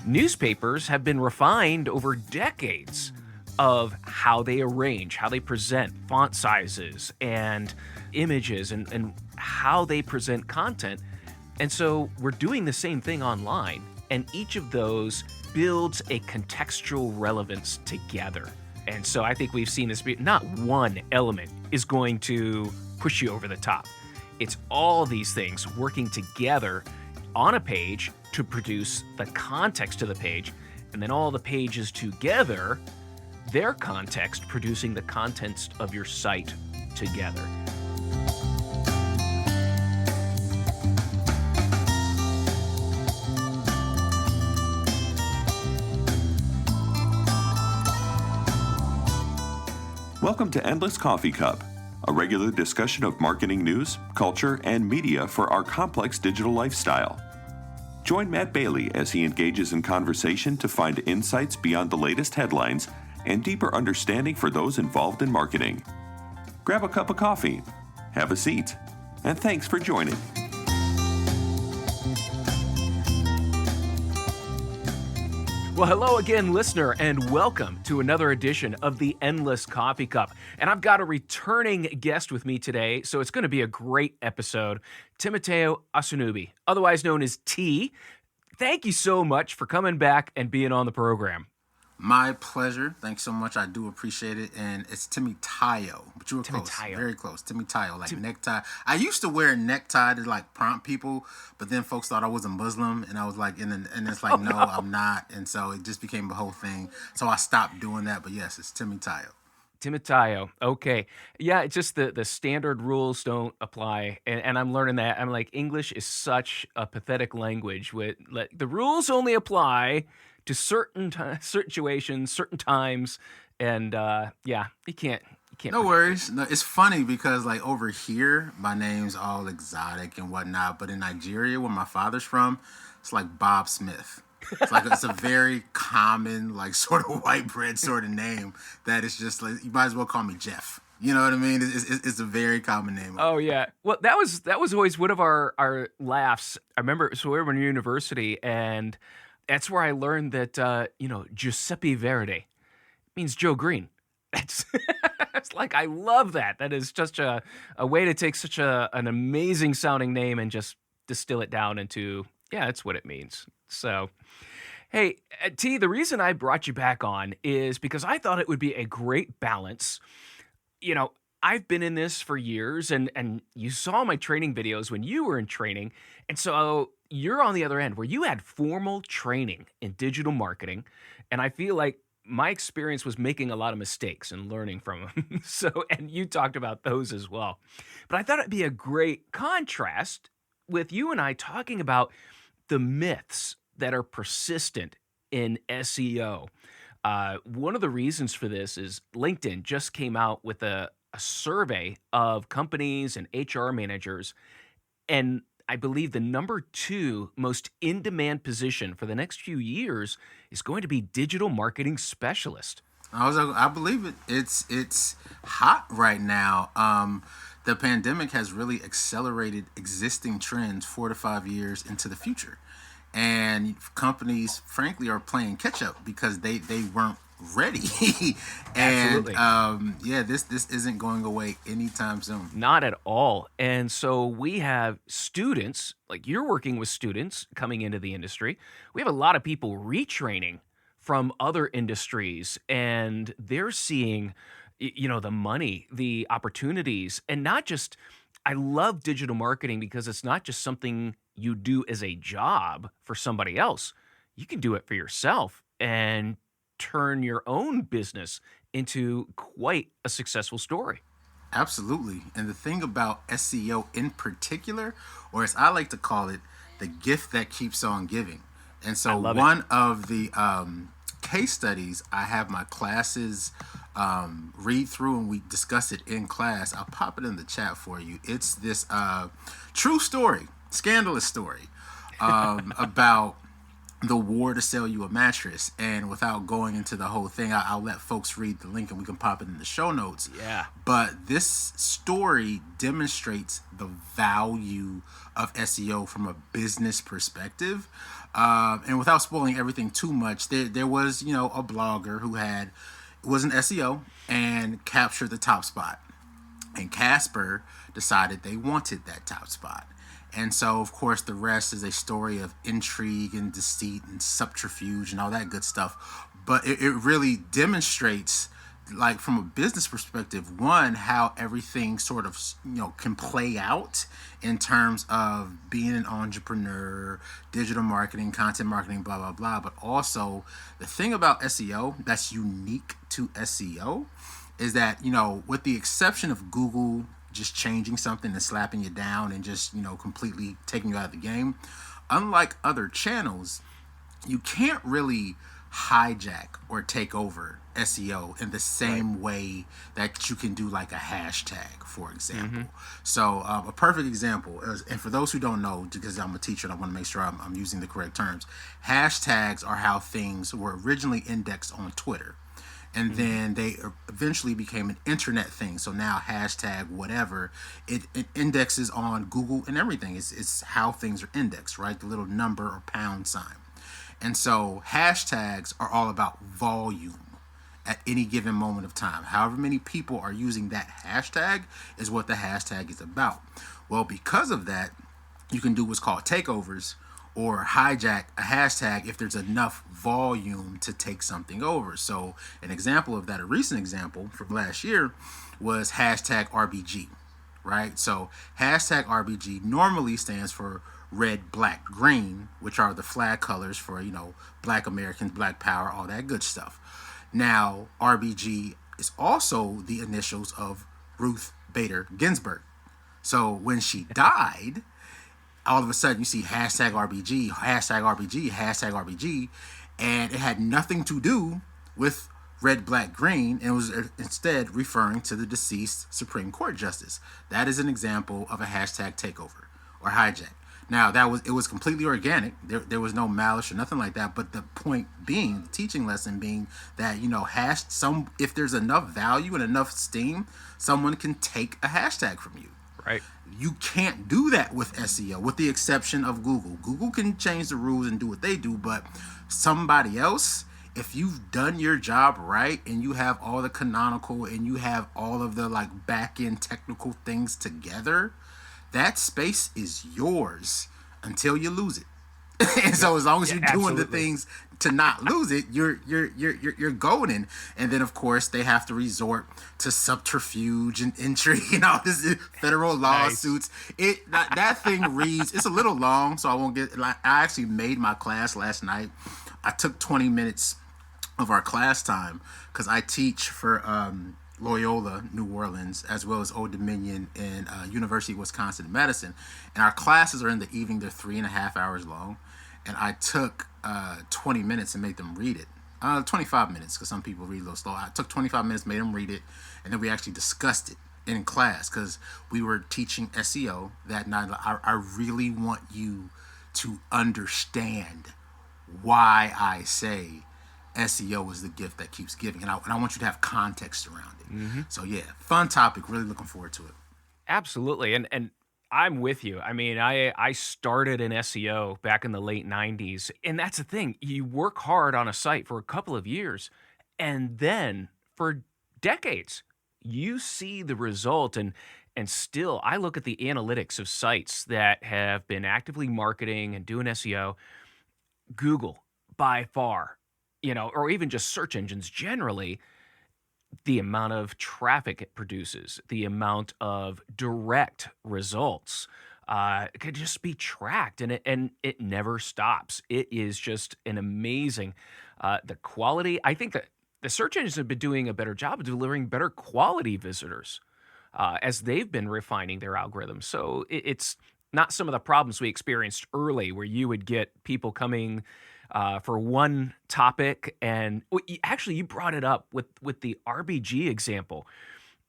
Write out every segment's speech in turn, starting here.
Newspapers have been refined over decades of how they arrange, how they present font sizes and images and how they present content. And so we're doing the same thing online, and each of those builds a contextual relevance together. And so I think we've seen this be not one element is going to push you over the top. It's all these things working together on a page to produce the context of the page, and then all the pages together, their context producing the contents of your site together. Welcome to Endless Coffee Cup, a regular discussion of marketing news, culture, and media for our complex digital lifestyle. Join Matt Bailey as he engages in conversation to find insights beyond the latest headlines and deeper understanding for those involved in marketing. Grab a cup of coffee, have a seat, and thanks for joining. Well, hello again, listener, and welcome to another edition of the Endless Coffee Cup. And I've got a returning guest with me today, so it's going to be a great episode. Adeola Osinubi, otherwise known as T. Thank you so much for coming back and being on the program. My pleasure. Thanks so much. I do appreciate it. And it's Tayo, but you were close. Very close. Tayo, like necktie. I used to wear a necktie to like prompt people, but then folks thought I was a Muslim, and I was like, and it's like, no, I'm not. And so it just became a whole thing. So I stopped doing that. But yes, it's Tayo. Tayo. Okay. Yeah, it's just the standard rules don't apply. And I'm learning that. I'm like, English is such a pathetic language. The rules only apply to certain situations, certain times, and you can't. No worries. No, it's funny because like over here, my name's all exotic and whatnot, but in Nigeria, where my father's from, it's like Bob Smith. It's like it's a very common, like sort of white bread sort of name that is just like you might as well call me Jeff. You know what I mean? It's a very common name. Oh yeah. Well, that was always one of our laughs. I remember so we were in university and that's where I learned that, Giuseppe Verdi means Joe Green. It's like, I love that. That is just a way to take such an amazing sounding name and just distill it down into, that's what it means. So, hey, T, the reason I brought you back on is because I thought it would be a great balance. You know, I've been in this for years and you saw my training videos when you were in training. And so you're on the other end where you had formal training in digital marketing. And I feel like my experience was making a lot of mistakes and learning from them. And you talked about those as well. But I thought it'd be a great contrast with you and I talking about the myths that are persistent in SEO. One of the reasons for this is LinkedIn just came out with a survey of companies and HR managers, and I believe the number 2 most in-demand position for the next few years is going to be digital marketing specialist. I believe it. It's hot right now. The pandemic has really accelerated existing trends 4 to 5 years into the future. And companies, frankly, are playing catch up because they weren't ready. And this isn't going away anytime soon. Not at all. And so we have students, like you're working with students coming into the industry. We have a lot of people retraining from other industries, and they're seeing, the money, the opportunities, and not just, I love digital marketing because it's not just something you do as a job for somebody else. You can do it for yourself and turn your own business into quite a successful story. Absolutely. And the thing about SEO in particular, or as I like to call it, the gift that keeps on giving. And so one of the case studies I have my classes read through and we discuss it in class. I'll pop it in the chat for you. It's this true story, scandalous story about the war to sell you a mattress. And without going into the whole thing, I'll let folks read the link and we can pop it in the show notes. Yeah. But this story demonstrates the value of SEO from a business perspective. And without spoiling everything too much, there was, a blogger who was an SEO and captured the top spot. And Casper decided they wanted that top spot. And so, of course, the rest is a story of intrigue and deceit and subterfuge and all that good stuff. But it really demonstrates, like, from a business perspective, one, how everything sort of, can play out in terms of being an entrepreneur, digital marketing, content marketing, blah, blah, blah. But also, the thing about SEO that's unique to SEO is that, with the exception of Google just changing something and slapping you down and just, completely taking you out of the game, unlike other channels, you can't really hijack or take over SEO in the same way that you can do like a hashtag, for example. So a perfect example is, and for those who don't know, because I'm a teacher and I want to make sure I'm using the correct terms, hashtags are how things were originally indexed on Twitter. And then they eventually became an internet thing. So now hashtag whatever, it indexes on Google and everything. It's how things are indexed, right? The little number or pound sign. And so hashtags are all about volume at any given moment of time. However many people are using that hashtag is what the hashtag is about. Well, because of that, you can do what's called takeovers, or hijack a hashtag if there's enough volume to take something over. So an example of that, a recent example from last year, was hashtag RBG, right? So hashtag RBG normally stands for red, black, green, which are the flag colors for, Black Americans, Black Power, all that good stuff. Now, RBG is also the initials of Ruth Bader Ginsburg. So when she died, all of a sudden you see hashtag RBG, hashtag RBG, hashtag RBG, and it had nothing to do with red, black, green, and it was instead referring to the deceased Supreme Court justice. That is an example of a hashtag takeover or hijack. Now, it was completely organic. There was no malice or nothing like that. But the point being, the teaching lesson being that, if there's enough value and enough steam, someone can take a hashtag from you. Right. You can't do that with SEO, with the exception of Google. Google can change the rules and do what they do, but somebody else, if you've done your job right and you have all the canonical and you have all of the like back-end technical things together, that space is yours until you lose it. And so as long as you're doing the things to not lose it, you're golden. And then of course they have to resort to subterfuge and intrigue, all this federal lawsuits. Nice. That thing reads, it's a little long, so I won't get. Like, I actually made my class last night. I took 20 minutes of our class time because I teach for Loyola, New Orleans, as well as Old Dominion and University of Wisconsin-Madison. And our classes are in the evening. They're 3.5 hours long. And I took 20 minutes and made them read it. 25 minutes, because some people read a little slow. I took 25 minutes, made them read it, and then we actually discussed it in class because we were teaching SEO that night. I really want you to understand why I say SEO is the gift that keeps giving. And I want you to have context around it. So yeah, fun topic. Really looking forward to it. Absolutely. And I'm with you. I mean, I started in SEO back in the late 90s. And that's the thing. You work hard on a site for a couple of years, and then for decades, you see the result. And still, I look at the analytics of sites that have been actively marketing and doing SEO. Google, by far, or even just search engines generally, the amount of traffic it produces, the amount of direct results, could just be tracked, and it never stops. It is just an amazing, the quality. I think that the search engines have been doing a better job of delivering better quality visitors as they've been refining their algorithms. So it's not some of the problems we experienced early, where you would get people coming for one topic. And actually, you brought it up with the RBG example,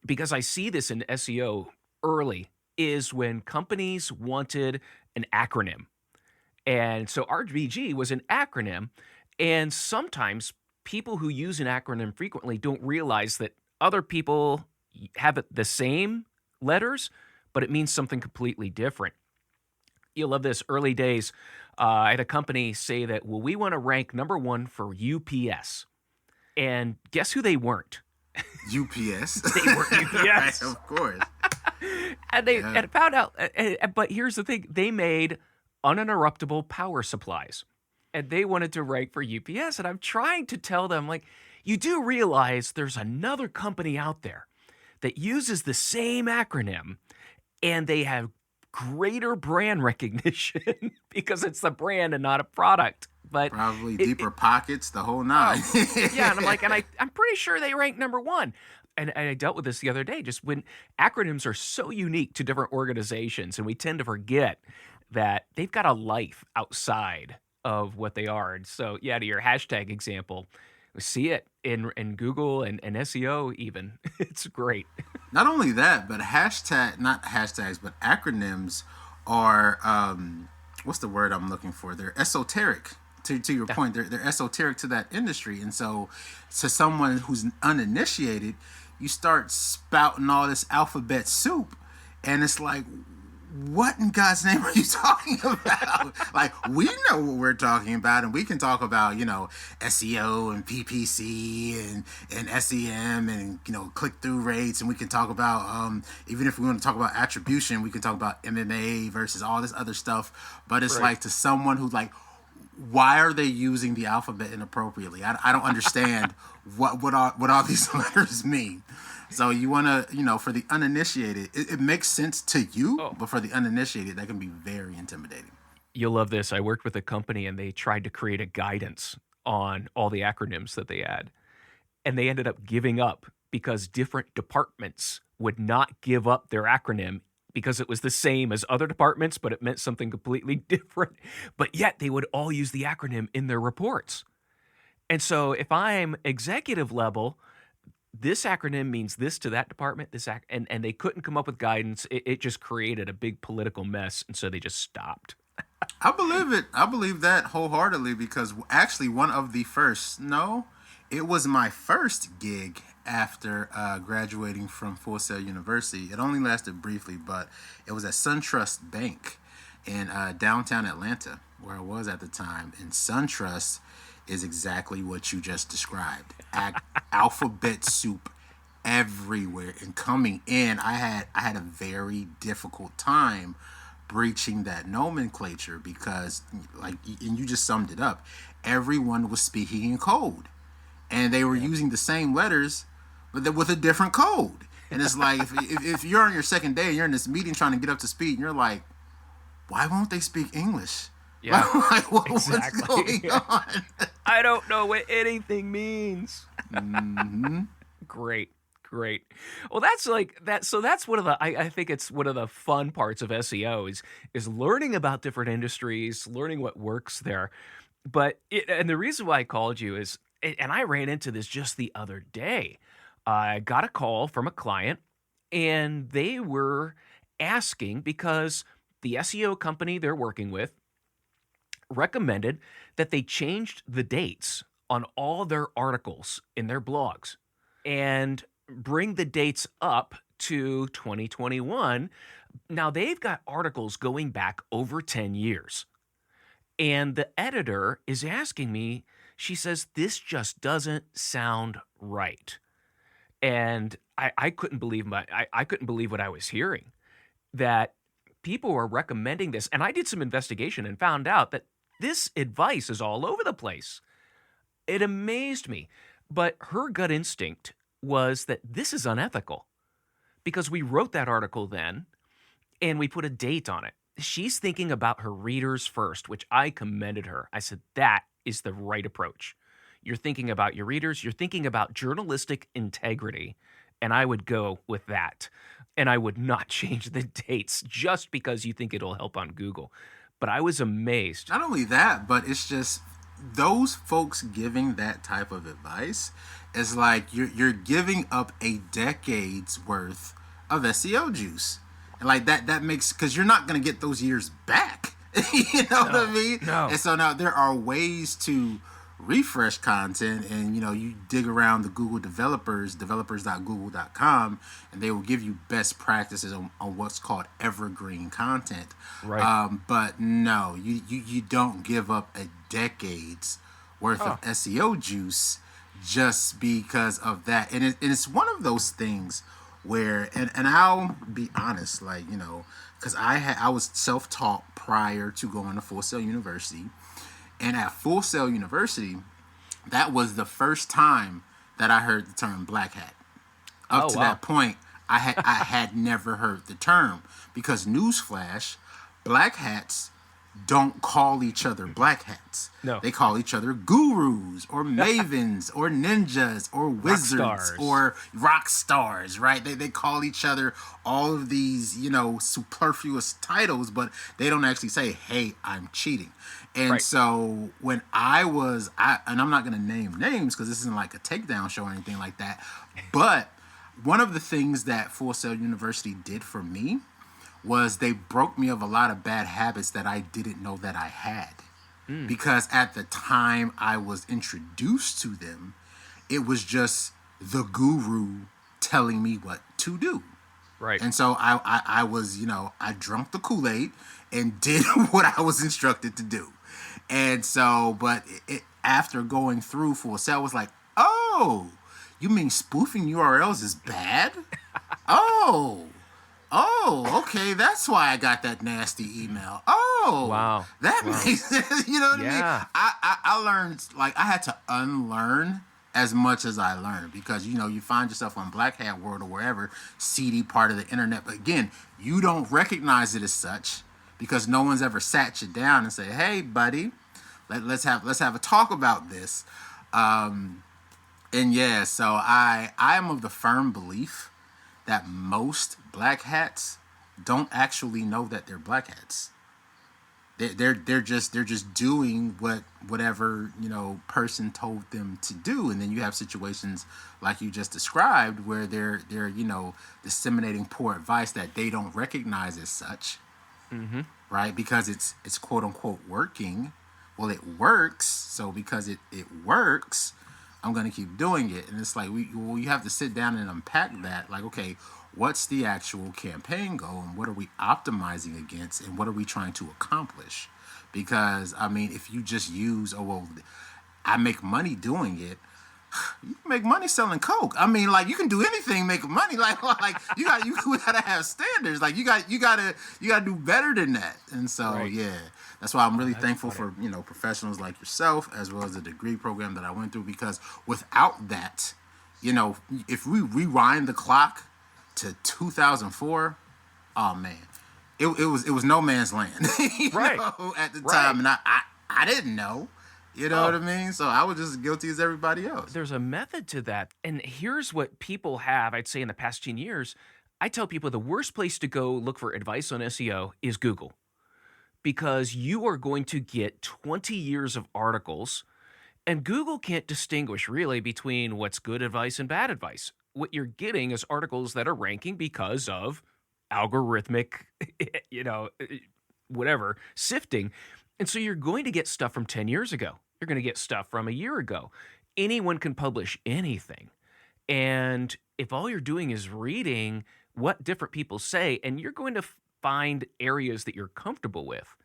because I see this in SEO early, is when companies wanted an acronym. And so RBG was an acronym. And sometimes people who use an acronym frequently don't realize that other people have the same letters, but it means something completely different. You'll love this. Early days, I had a company say that, well, we want to rank number one for UPS. And guess who they weren't? UPS. They weren't UPS. Right, of course. And they and found out, but here's the thing, they made uninterruptible power supplies. And they wanted to rank for UPS. And I'm trying to tell them, like, you do realize there's another company out there that uses the same acronym, and they have greater brand recognition because it's the brand and not a product. But probably deeper pockets, the whole nine. Yeah, and I'm like, I'm pretty sure they rank number one. And I dealt with this the other day, just when acronyms are so unique to different organizations, and we tend to forget that they've got a life outside of what they are. And so, yeah, to your hashtag example, we see it in Google and SEO even. It's great. Not only that, but not hashtags, but acronyms are, what's the word I'm looking for? They're esoteric. To your point, they're esoteric to that industry. And so to someone who's uninitiated, you start spouting all this alphabet soup, and it's like, what in God's name are you talking about? Like, we know what we're talking about, and we can talk about, SEO and PPC and SEM and, click-through rates, and we can talk about, even if we want to talk about attribution, we can talk about MMA versus all this other stuff. But it's like, to someone who's like, why are they using the alphabet inappropriately? I don't understand what all these letters mean. So you want to, for the uninitiated, it makes sense to you, but for the uninitiated, that can be very intimidating. You'll love this. I worked with a company, and they tried to create a guidance on all the acronyms that they had. And they ended up giving up because different departments would not give up their acronym because it was the same as other departments, but it meant something completely different. But yet they would all use the acronym in their reports. And so if I'm executive level, this acronym means this to that department, and they couldn't come up with guidance. It just created a big political mess, and so they just stopped. I believe it. I believe that wholeheartedly, because actually it was my first gig after graduating from Full Sail University. It only lasted briefly, but it was at SunTrust Bank in downtown Atlanta, where I was at the time. And SunTrust is exactly what you just described. Alphabet soup everywhere. And coming in, I had a very difficult time breaching that nomenclature because, and you just summed it up, everyone was speaking in code. And they were using the same letters, but with a different code. And it's like, if you're on your second day and you're in this meeting trying to get up to speed, and you're like, why won't they speak English? Yeah, exactly. What's going on? I don't know what anything means. Mm-hmm. Great. Well, that's like that. So that's one of the. I think it's one of the fun parts of SEO is learning about different industries, learning what works there. But and the reason why I called you is, and I ran into this just the other day. I got a call from a client, and they were asking because the SEO company they're working with recommended that they changed the dates on all their articles in their blogs and bring the dates up to 2021. Now, they've got articles going back over 10 years. And the editor is asking me, she says, this just doesn't sound right. And I couldn't believe I couldn't believe what I was hearing, that people were recommending this. And I did some investigation and found out that this advice is all over the place. It amazed me. But her gut instinct was that this is unethical because we wrote that article then and we put a date on it. She's thinking about her readers first, which I commended her. I said, that is the right approach. You're thinking about your readers. You're thinking about journalistic integrity. And I would go with that. And I would not change the dates just because you think it'll help on Google. But I was amazed. Not only that, but it's just those folks giving that type of advice is like you're giving up a decade's worth of SEO juice. And like that makes, because you're not going to get those years back. You know what I mean? No. And so now there are ways to refresh content, and you dig around the Google developers.google.com, and they will give you best practices on what's called evergreen content. Right. But no, you don't give up a decade's worth of SEO juice just because of that. And it's one of those things where, and I'll be honest, because I was self-taught prior to going to Full Sail University. And at Full Sail University, that was the first time that I heard the term black hat. Up to that point, I had never heard the term, because newsflash, black hats don't call each other black hats. No. They call each other gurus or mavens or ninjas or wizards or rock stars, right? They call each other all of these, superfluous titles, but they don't actually say, hey, I'm cheating. And so when and I'm not going to name names because this isn't like a takedown show or anything like that, but one of the things that Full Sail University did for me was they broke me of a lot of bad habits that I didn't know that I had. Because at the time I was introduced to them, it was just the guru telling me what to do. Right. And so I was, I drank the Kool-Aid and did what I was instructed to do. And so, but after going through Full Sail, I was like, oh, you mean spoofing URLs is bad? Oh, okay, that's why I got that nasty email. Oh, wow, that makes sense. You know what I mean? I learned, I had to unlearn as much as I learned, because, you find yourself on Black Hat World or wherever, seedy part of the internet. But again, you don't recognize it as such because no one's ever sat you down and say, hey, buddy, let's have a talk about this. So I am of the firm belief that most black hats don't actually know that they're black hats. They're just doing whatever person told them to do, and then you have situations like you just described where they're disseminating poor advice that they don't recognize as such, right? Because it's quote unquote working. Well, it works, so because it works, I'm going to keep doing it. And it's like, you have to sit down and unpack that. Like, okay, what's the actual campaign goal, and what are we optimizing against, and what are we trying to accomplish? Because, if you just use, I make money doing it, you can make money selling Coke. You can do anything making money. You gotta have standards. You gotta do better than that. And so, that's why I'm really thankful for professionals like yourself, as well as the degree program that I went through. Because without that, if we rewind the clock to 2004, oh man, it was no man's land, at the time, and I didn't know. You know what I mean? So I was just guilty as everybody else. There's a method to that. And here's what people have, I'd say, in the past 10 years. I tell people the worst place to go look for advice on SEO is Google, because you are going to get 20 years of articles, and Google can't distinguish really between what's good advice and bad advice. What you're getting is articles that are ranking because of algorithmic, sifting. And so you're going to get stuff from 10 years ago. You're going to get stuff from a year ago. Anyone can publish anything. And if all you're doing is reading what different people say, and you're going to find areas that you're comfortable with,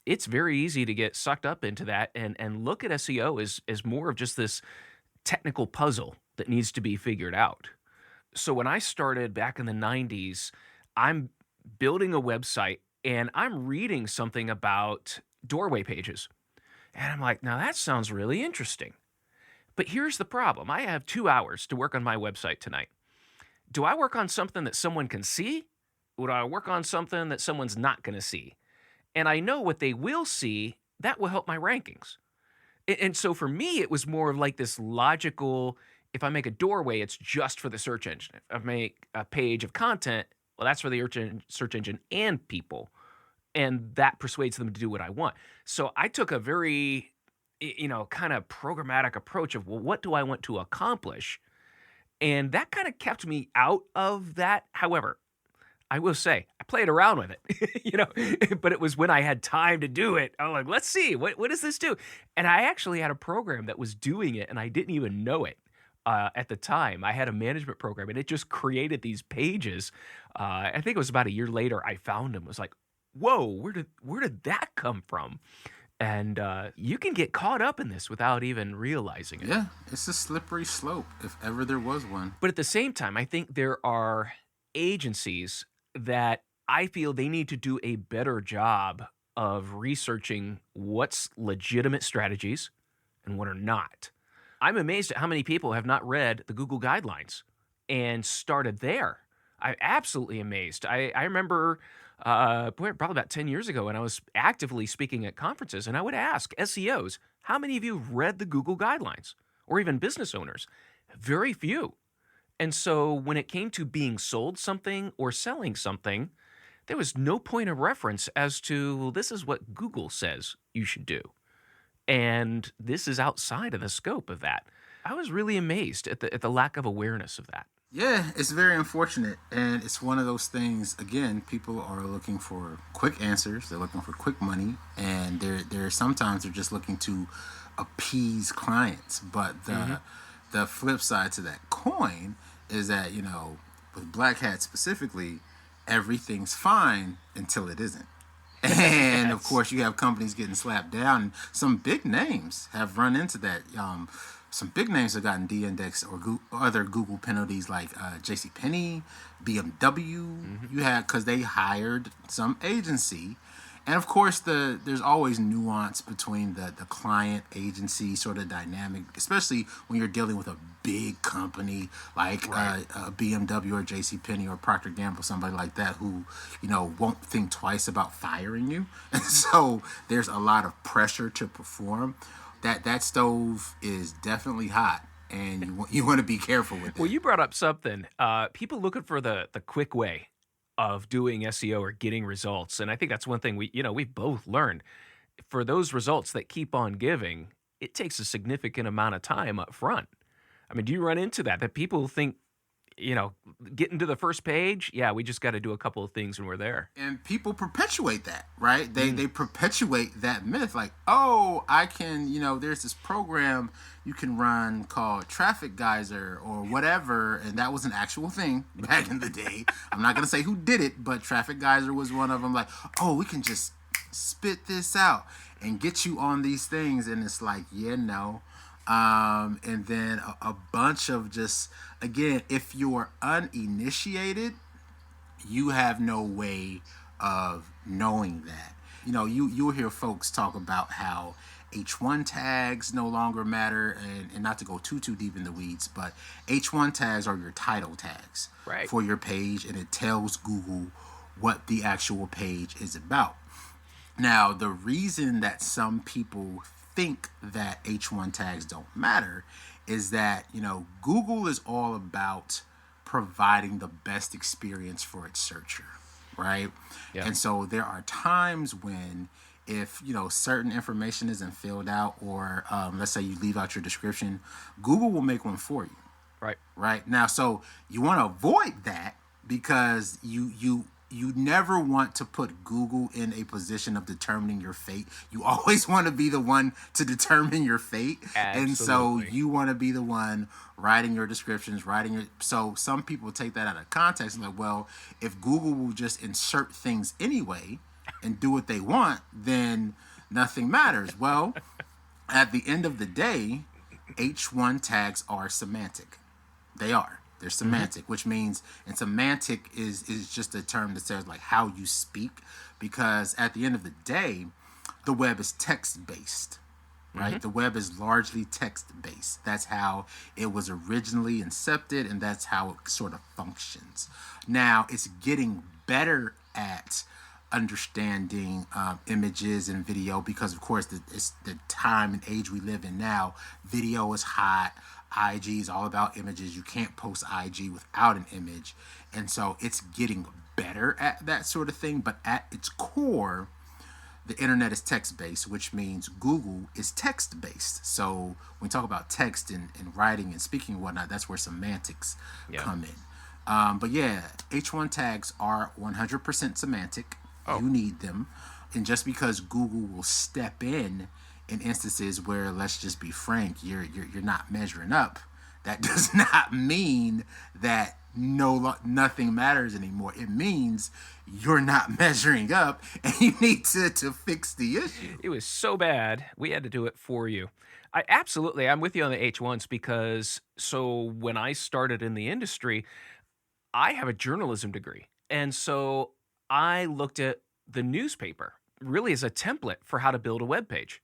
it's very easy to get sucked up into that and look at SEO as more of just this technical puzzle that needs to be figured out. So when I started back in the 90s, I'm building a website and I'm reading something about doorway pages. And I'm like, now that sounds really interesting. But here's the problem. I have 2 hours to work on my website tonight. Do I work on something that someone can see? Or do I work on something that someone's not going to see? And I know what they will see, that will help my rankings. And so for me, it was more of like this logical, if I make a doorway, it's just for the search engine. If I make a page of content, well, that's for the search engine and people. And that persuades them to do what I want. So I took a very, kind of programmatic approach of, well, what do I want to accomplish? And that kind of kept me out of that. However, I will say, I played around with it, but it was when I had time to do it. I'm like, let's see, what does this do? And I actually had a program that was doing it, and I didn't even know it at the time. I had a management program, and it just created these pages. I think it was about a year later I found them. It was like, whoa, where did that come from? And you can get caught up in this without even realizing it. Yeah, it's a slippery slope if ever there was one. But at the same time, I think there are agencies that I feel they need to do a better job of researching what's legitimate strategies and what are not. I'm amazed at how many people have not read the Google guidelines and started there. I'm absolutely amazed. I remember probably about 10 years ago when I was actively speaking at conferences, and I would ask SEOs, how many of you read the Google guidelines? Or even business owners? Very few. And so when it came to being sold something or selling something, there was no point of reference as to, well, this is what Google says you should do. And this is outside of the scope of that. I was really amazed at the lack of awareness of that. Yeah, it's very unfortunate. And it's one of those things, again, people are looking for quick answers. They're looking for quick money. And they're sometimes they're just looking to appease clients. But the flip side to that coin is that, with Black Hat specifically, everything's fine until it isn't. And of course, you have companies getting slapped down. Some big names have run into that. Some big names have gotten de-indexed or other Google penalties like JCPenney, BMW. You had because they hired some agency. And of course, there's always nuance between the client agency sort of dynamic, especially when you're dealing with a big company like a BMW or JCPenney or Procter & Gamble, somebody like that who, won't think twice about firing you. And so there's a lot of pressure to perform. That stove is definitely hot, and you want to be careful with it. Well, you brought up something. People looking for the quick way of doing SEO or getting results. And I think that's one thing we've both learned. For those results that keep on giving, it takes a significant amount of time up front. I mean, do you run into that people think, getting to the first page, we just got to do a couple of things and we're there. And people perpetuate that, right? They perpetuate that myth like, oh, I can, there's this program you can run called Traffic Geyser or whatever, and that was an actual thing back in the day. I'm not going to say who did it, but Traffic Geyser was one of them. Like, oh, we can just spit this out and get you on these things. And it's like, no. And then a bunch of just, again, if you're uninitiated, you have no way of knowing that. You'll hear folks talk about how H1 tags no longer matter, and not to go too deep in the weeds, but H1 tags are your title tags for your page, and it tells Google what the actual page is about. Now, the reason that some people think that H1 tags don't matter is that, Google is all about providing the best experience for its searcher, right? Yeah. And so there are times when if, certain information isn't filled out or let's say you leave out your description, Google will make one for you. Right. Now, so you want to avoid that because you never want to put Google in a position of determining your fate. You always want to be the one to determine your fate. Absolutely. And so you want to be the one writing your descriptions, so some people take that out of context and like, well, if Google will just insert things anyway and do what they want, then nothing matters. Well, at the end of the day, H1 tags are semantic. They are. They're semantic, which means, and semantic is just a term that says like how you speak, because at the end of the day, the web is text-based, right? The web is largely text-based. That's how it was originally incepted, and that's how it sort of functions. Now, it's getting better at understanding images and video because, of course, it's the time and age we live in now. Video is hot. IG is all about images. You can't post IG without an image. And so it's getting better at that sort of thing. But at its core, the internet is text-based, which means Google is text-based. So when we talk about text and writing and speaking and whatnot, that's where semantics come in. But yeah, H1 tags are 100% semantic. Oh. You need them. And just because Google will step in instances where, let's just be frank, you're not measuring up, that does not mean that nothing matters anymore. It means you're not measuring up and you need to fix the issue. It was so bad, we had to do it for you. I'm with you on the H1s because so when I started in the industry, I have a journalism degree. And so I looked at the newspaper really as a template for how to build a web page.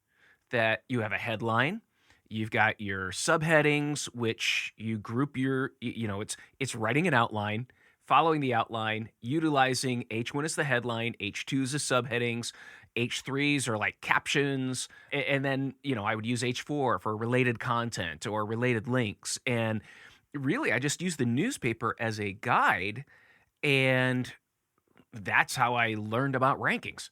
That you have a headline, you've got your subheadings, which you group it's writing an outline, following the outline, utilizing H1 as the headline, H2s as subheadings, H3s are like captions, and then, I would use H4 for related content or related links. And really, I just use the newspaper as a guide, and that's how I learned about rankings.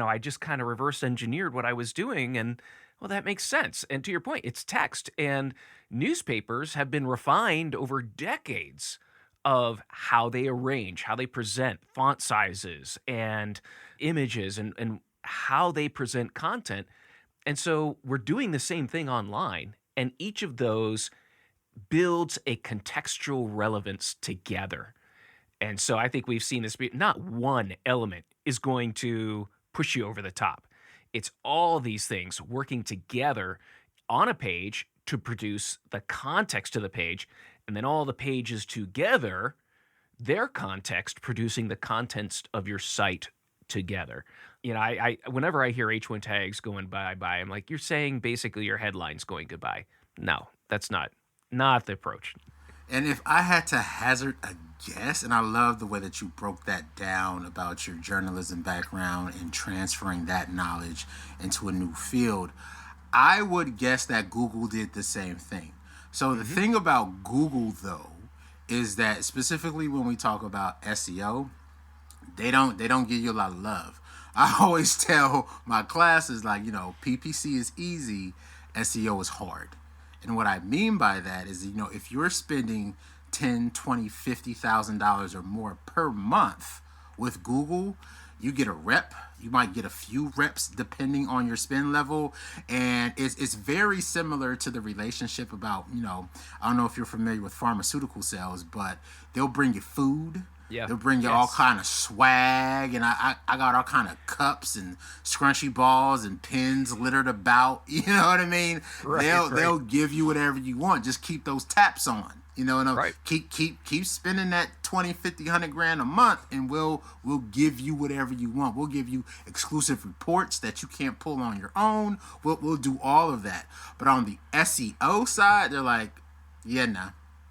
I just kind of reverse engineered what I was doing, and well, that makes sense. And to your point, it's text, and newspapers have been refined over decades of how they arrange, how they present font sizes and images and how they present content. And so we're doing the same thing online, and each of those builds a contextual relevance together. And so I think we've seen this be not one element is going to push you over the top. It's all these things working together on a page to produce the context of the page, and then all the pages together, their context producing the contents of your site together. I whenever I hear H1 tags going bye, I'm like, you're saying basically your headline's going goodbye. No, that's not the approach. And if I had to hazard a guess, and I love the way that you broke that down about your journalism background and transferring that knowledge into a new field, I would guess that Google did the same thing. So the thing about Google, though, is that specifically when we talk about SEO, they don't give you a lot of love. I always tell my classes, PPC is easy, SEO is hard. And what I mean by that is, if you're spending $10,000, $20,000, $50,000 or more per month with Google, you get a rep. You might get a few reps depending on your spend level. And it's very similar to the relationship about, I don't know if you're familiar with pharmaceutical sales, but they'll bring you food. Yeah. They'll bring you all kind of swag, and I got all kind of cups and scrunchy balls and pins littered about. You know what I mean? They'll give you whatever you want. Just keep those taps on. Right. Keep spending that 20, 50, 100 grand a month, and we'll give you whatever you want. We'll give you exclusive reports that you can't pull on your own. We'll do all of that. But on the SEO side, they're like, yeah, nah.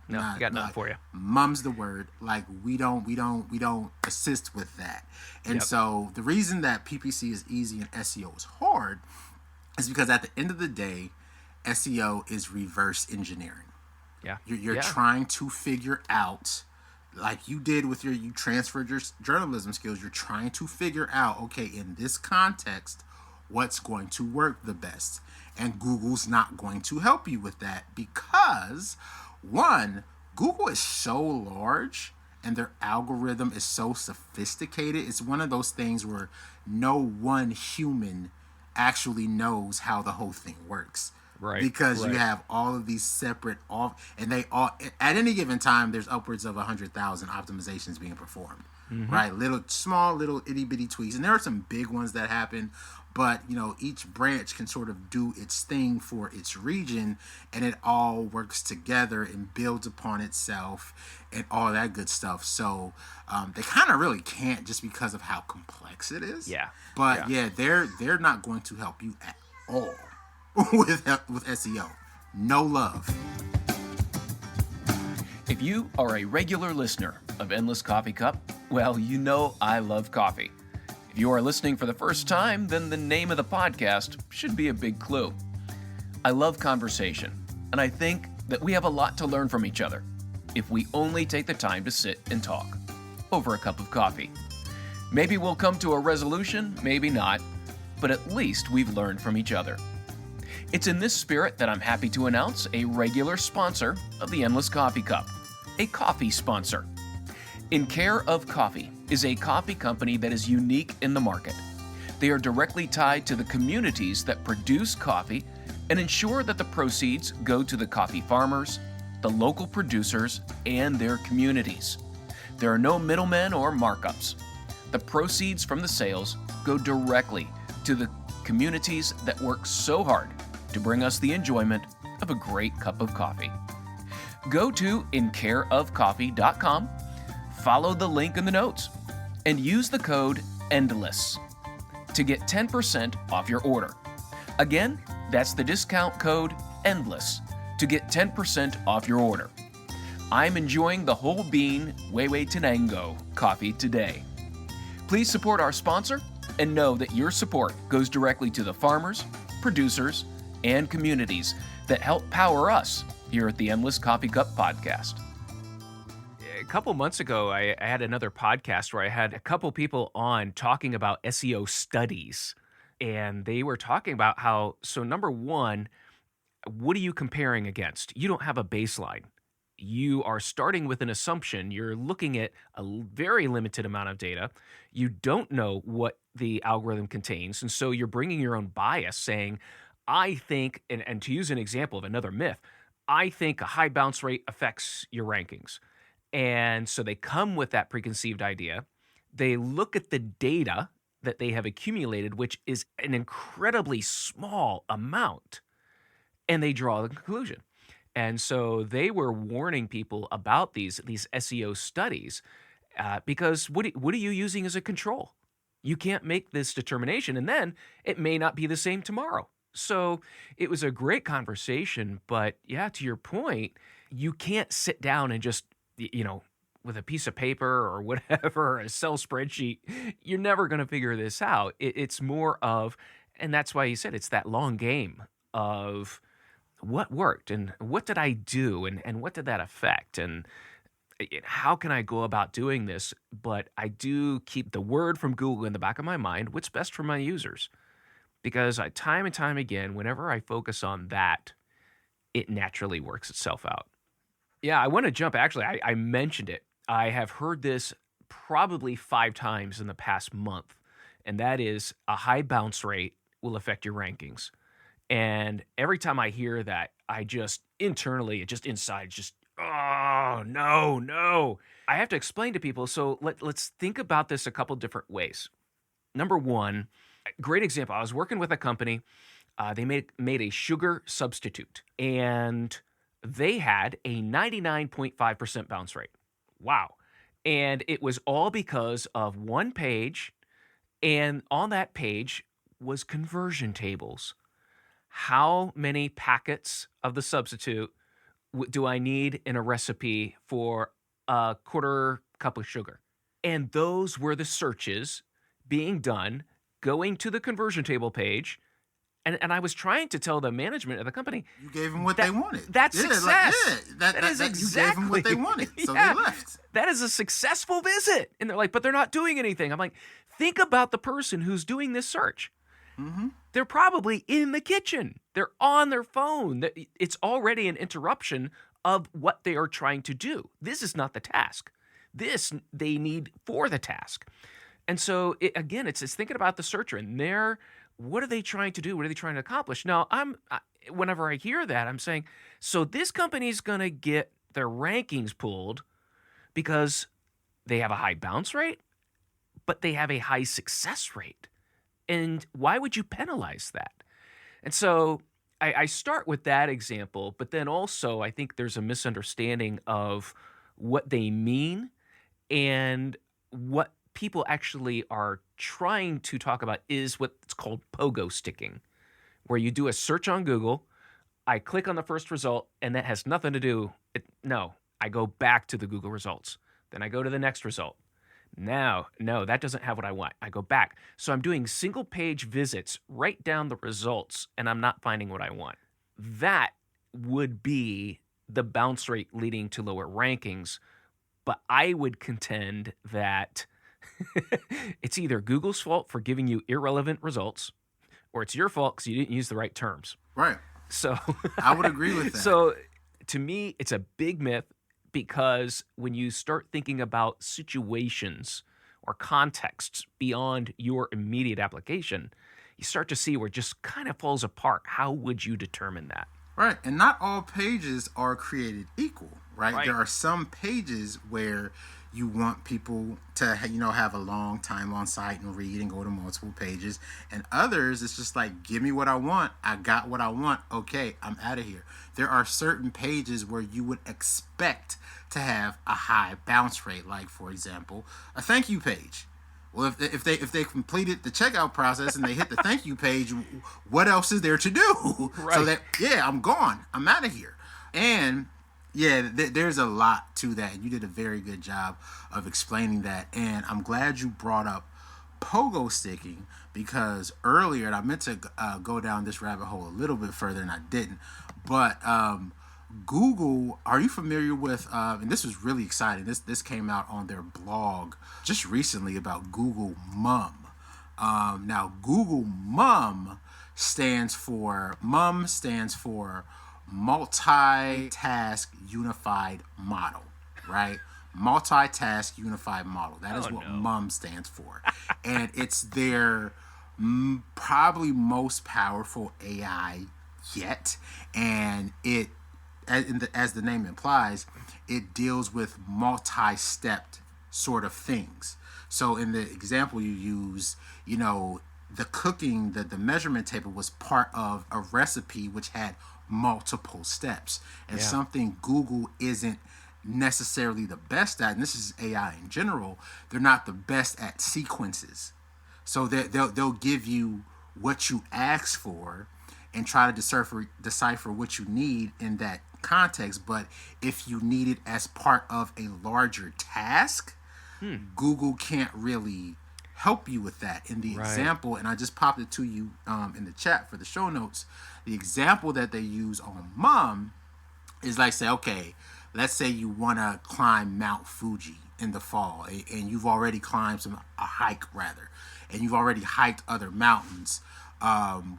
No, got nothing for you. Mum's the word. Like we don't assist with that. And so the reason that PPC is easy and SEO is hard is because at the end of the day, SEO is reverse engineering. Yeah. You're trying to figure out, like you did with you transferred your journalism skills, you're trying to figure out, okay, in this context, what's going to work the best. And Google's not going to help you with that because one, Google is so large and their algorithm is so sophisticated. It's one of those things where no one human actually knows how the whole thing works. Right. Because you have all of these separate and they all at any given time there's upwards of 100,000 optimizations being performed. Right? Small little itty bitty tweaks. And there are some big ones that happen. But, each branch can sort of do its thing for its region, and it all works together and builds upon itself and all that good stuff. So they kind of really can't just because of how complex it is. Yeah. But, they're not going to help you at all with SEO. No love. If you are a regular listener of Endless Coffee Cup, well, I love coffee. If you are listening for the first time, then the name of the podcast should be a big clue. I love conversation, and I think that we have a lot to learn from each other if we only take the time to sit and talk over a cup of coffee. Maybe we'll come to a resolution, maybe not, but at least we've learned from each other. It's in this spirit that I'm happy to announce a regular sponsor of the Endless Coffee Cup, a coffee sponsor. In Care of Coffee is a coffee company that is unique in the market. They are directly tied to the communities that produce coffee and ensure that the proceeds go to the coffee farmers, the local producers, and their communities. There are no middlemen or markups. The proceeds from the sales go directly to the communities that work so hard to bring us the enjoyment of a great cup of coffee. Go to incareofcoffee.com, follow the link in the notes, and use the code ENDLESS to get 10% off your order. Again, that's the discount code ENDLESS to get 10% off your order. I'm enjoying the whole bean Wewe Tenango coffee today. Please support our sponsor and know that your support goes directly to the farmers, producers, and communities that help power us here at the Endless Coffee Cup Podcast. A couple months ago, I had another podcast where I had a couple people on talking about SEO studies. And they were talking about how, so number one, what are you comparing against? You don't have a baseline. You are starting with an assumption. You're looking at a very limited amount of data. You don't know what the algorithm contains. And so you're bringing your own bias saying, I think, and to use an example of another myth, I think a high bounce rate affects your rankings. And so they come with that preconceived idea. They look at the data that they have accumulated, which is an incredibly small amount, and they draw the conclusion. And so they were warning people about these SEO studies because what are you using as a control? You can't make this determination, and then it may not be the same tomorrow. So it was a great conversation, but yeah, to your point, you can't sit down and just, with a piece of paper or whatever, a Excel spreadsheet, you're never going to figure this out. It's more of, and that's why you said it's that long game of what worked and what did I do and what did that affect and how can I go about doing this? But I do keep the word from Google in the back of my mind, what's best for my users. Because time and time again, whenever I focus on that, it naturally works itself out. Yeah, I want to jump. Actually, I mentioned it. I have heard this probably 5 times in the past month, and that is a high bounce rate will affect your rankings. And every time I hear that, I just internally, oh, no. I have to explain to people, so let's think about this a couple different ways. Number one, great example. I was working with a company. They made a sugar substitute, and they had a 99.5% bounce rate. Wow. And it was all because of one page, and on that page was conversion tables. How many packets of the substitute do I need in a recipe for a quarter cup of sugar? And those were the searches being done, going to the conversion table page. And I was trying to tell the management of the company, you gave them what they wanted. That's success. That is exactly. You gave them what they wanted, so they left. That is a successful visit. And they're like, but they're not doing anything. I'm like, think about the person who's doing this search. Mm-hmm. They're probably in the kitchen. They're on their phone. It's already an interruption of what they are trying to do. This is not the task. This they need for the task. And so, it's thinking about the searcher and what are they trying to do? What are they trying to accomplish? Now, whenever I hear that, I'm saying, so this company's going to get their rankings pulled because they have a high bounce rate, but they have a high success rate. And why would you penalize that? And so I start with that example, but then also I think there's a misunderstanding of what they mean and what people actually are trying to talk about is what's called pogo sticking, where you do a search on Google, I click on the first result, and that has nothing to do. I go back to the Google results. Then I go to the next result. No, that doesn't have what I want. I go back. So I'm doing single page visits right down the results, and I'm not finding what I want. That would be the bounce rate leading to lower rankings. But I would contend that it's either Google's fault for giving you irrelevant results, or it's your fault because you didn't use the right terms. Right. So I would agree with that. So to me, it's a big myth. because when you start thinking about situations or contexts beyond your immediate application, you start to see where it just kind of falls apart. How would you determine that? Right. And not all pages are created equal, right? Right. There are some pages where you want people to, have a long time on site and read and go to multiple pages. And others, it's just like, give me what I want. I got what I want. Okay, I'm out of here. There are certain pages where you would expect to have a high bounce rate, like, for example, a thank you page. Well, if they completed the checkout process and they hit the thank you page, what else is there to do? Right. So that, I'm gone. I'm out of here. And there's a lot to that. You did a very good job of explaining that. And I'm glad you brought up pogo sticking, because earlier, and I meant to go down this rabbit hole a little bit further and I didn't, but Google, are you familiar with, and this was really exciting, this came out on their blog just recently about Google Mum. Now, Google Mum stands for Multitask Unified Model, right? Multitask Unified Model. That is what MUM stands for. And it's their probably most powerful AI yet. And it, as the name implies, it deals with multi-stepped sort of things. So in the example you use, the cooking, the measurement table was part of a recipe which had multiple steps. And something Google isn't necessarily the best at, and this is AI in general, they're not the best at sequences. So they'll give you what you ask for and try to decipher what you need in that context. But if you need it as part of a larger task, Google can't really help you with that. In the example, and I just popped it to you in the chat for the show notes, the example that they use on Mum is like, say, okay, let's say you want to climb Mount Fuji in the fall, and you've already climbed a hike, and you've already hiked other mountains.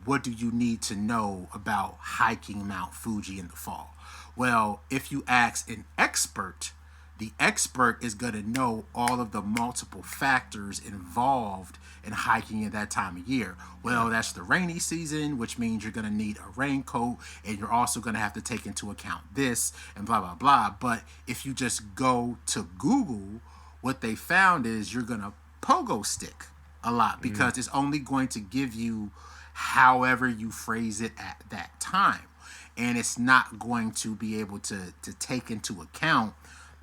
What do you need to know about hiking Mount Fuji in the fall? Well, if you ask an expert, the expert is going to know all of the multiple factors involved in hiking at that time of year. Well, that's the rainy season, which means you're going to need a raincoat, and you're also going to have to take into account this and blah, blah, blah. But if you just go to Google, what they found is you're going to pogo stick a lot, because it's only going to give you however you phrase it at that time. And it's not going to be able to take into account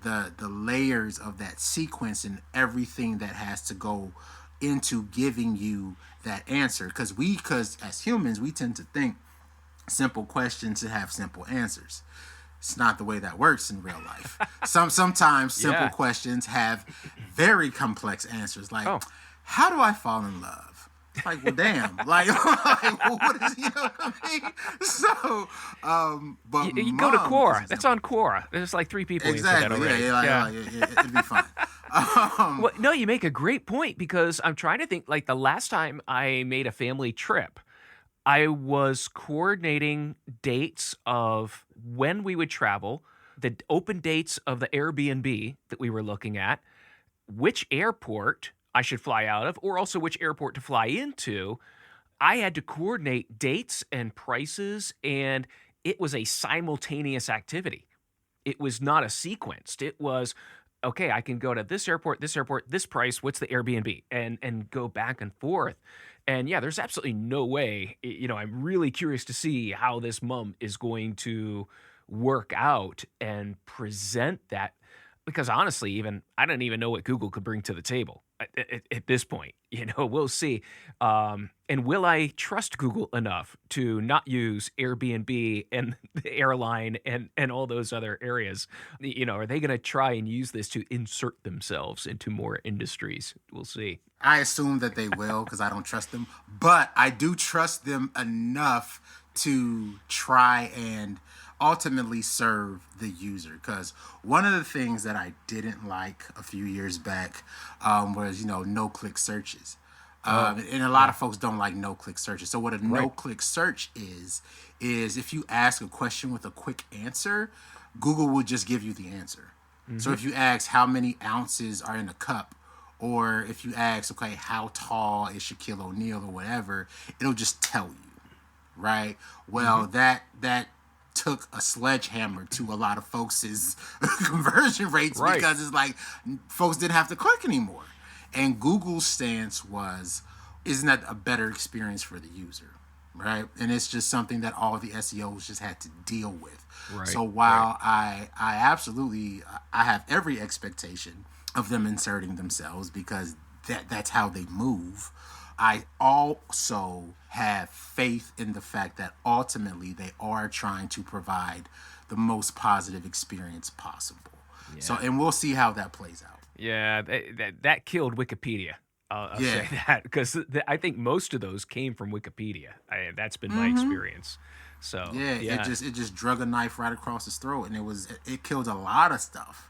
the layers of that sequence and everything that has to go into giving you that answer. Because as humans, we tend to think simple questions should have simple answers. It's not the way that works in real life. Sometimes simple questions have very complex answers, like, how do I fall in love? Like, well, damn. Like what is, what I mean? So, but you go to Quora. That's on Quora. There's like 3 people exactly. Who said that already. It'd be fine. Well, no, you make a great point, because I'm trying to think, like, the last time I made a family trip, I was coordinating dates of when we would travel, the open dates of the Airbnb that we were looking at, which airport I should fly out of, or also which airport to fly into. I had to coordinate dates and prices, and it was a simultaneous activity. It was not a sequenced. It was, okay, I can go to this airport, this price, what's the Airbnb, and go back and forth. And there's absolutely no way, I'm really curious to see how this Mum is going to work out and present that, because honestly, I don't even know what Google could bring to the table at this point. We'll see. And will I trust Google enough to not use Airbnb and the airline and all those other areas? Are they going to try and use this to insert themselves into more industries? We'll see. I assume that they will, because I don't trust them. But I do trust them enough to try and ultimately serve the user. Because one of the things that I didn't like a few years back was, no-click searches. And a lot of folks don't like no-click searches. So what a no-click search is if you ask a question with a quick answer, Google will just give you the answer. So if you ask how many ounces are in a cup, or if you ask, okay, how tall is Shaquille O'Neal or whatever, it'll just tell you, right? Well, that took a sledgehammer to a lot of folks' conversion rates, Right. because it's like folks didn't have to click anymore. And Google's stance was, isn't that a better experience for the user, right? And it's just something that all the SEOs just had to deal with. Right, So while I absolutely, I have every expectation of them inserting themselves, because that's how they move, I also have faith in the fact that ultimately they are trying to provide the most positive experience possible. So, and we'll see how that plays out. Yeah, that killed Wikipedia. I'll say that, because I think most of those came from Wikipedia. That's been my experience. So It just drug a knife right across his throat, and it killed a lot of stuff.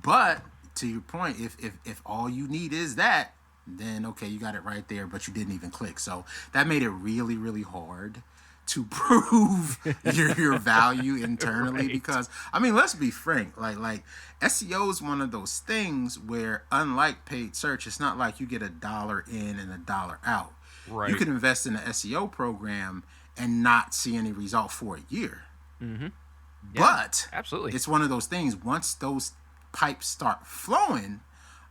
But to your point, if all you need is that, then okay, you got it right there, but you didn't even click. So that made it really, really hard to prove your value internally. Right. Because I mean, let's be frank, like SEO is one of those things where, unlike paid search, it's not like you get $1 in and $1 out. Right. You can invest in an SEO program and not see any result for a year. But absolutely. it's one of those things, once those pipes start flowing,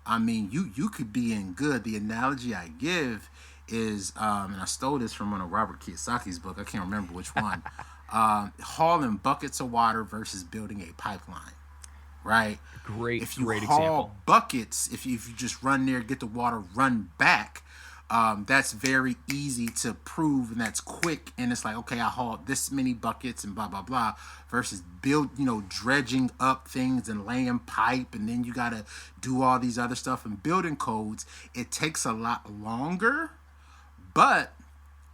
I mean, you could be in good. The analogy I give is, and I stole this from one of Robert Kiyosaki's book, I can't remember which one, hauling buckets of water versus building a pipeline, right? Great If you haul example. buckets, if you just run there, get the water, run back, that's very easy to prove, and that's quick, and it's like, okay, I hauled this many buckets and blah blah blah, versus dredging up things and laying pipe, and then you gotta do all these other stuff and building codes. It takes a lot longer. But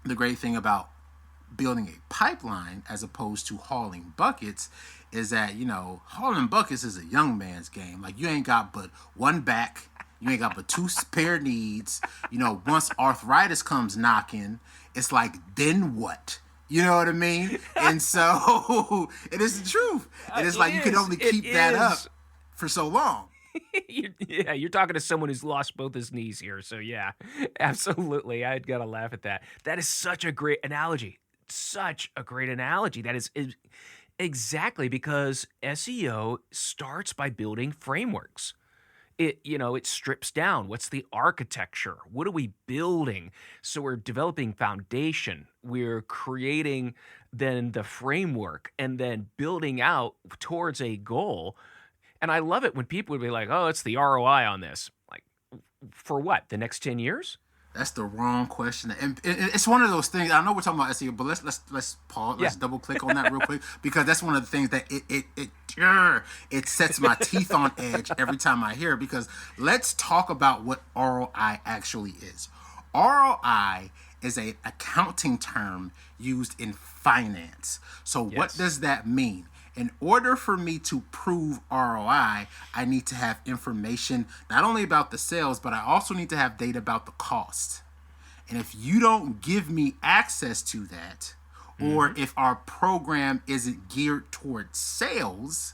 the great thing about building a pipeline as opposed to hauling buckets is that, hauling buckets is a young man's game. Like, you ain't got but one back. You ain't got but two spare needs. Once arthritis comes knocking, it's like, then what? You know what I mean? And so it is the truth. It is like you can only keep that up for so long. You're talking to someone who's lost both his knees here. So yeah, absolutely. I'd gotta laugh at that. That is such a great analogy. Such a great analogy. That is exactly, because SEO starts by building frameworks. It strips down. What's the architecture? What are we building? So we're developing foundation. We're creating then the framework, and then building out towards a goal. And I love it when people would be like, oh, it's the ROI on this. Like, for what? The next 10 years? That's the wrong question, and it's one of those things. I know we're talking about SEO, but let's pause. Let's double click on that real quick, because that's one of the things that it sets my teeth on edge every time I hear it. Because let's talk about what ROI actually is. ROI is an accounting term used in finance. So what does that mean? In order for me to prove ROI, I need to have information not only about the sales, but I also need to have data about the cost. And if you don't give me access to that, or if our program isn't geared towards sales,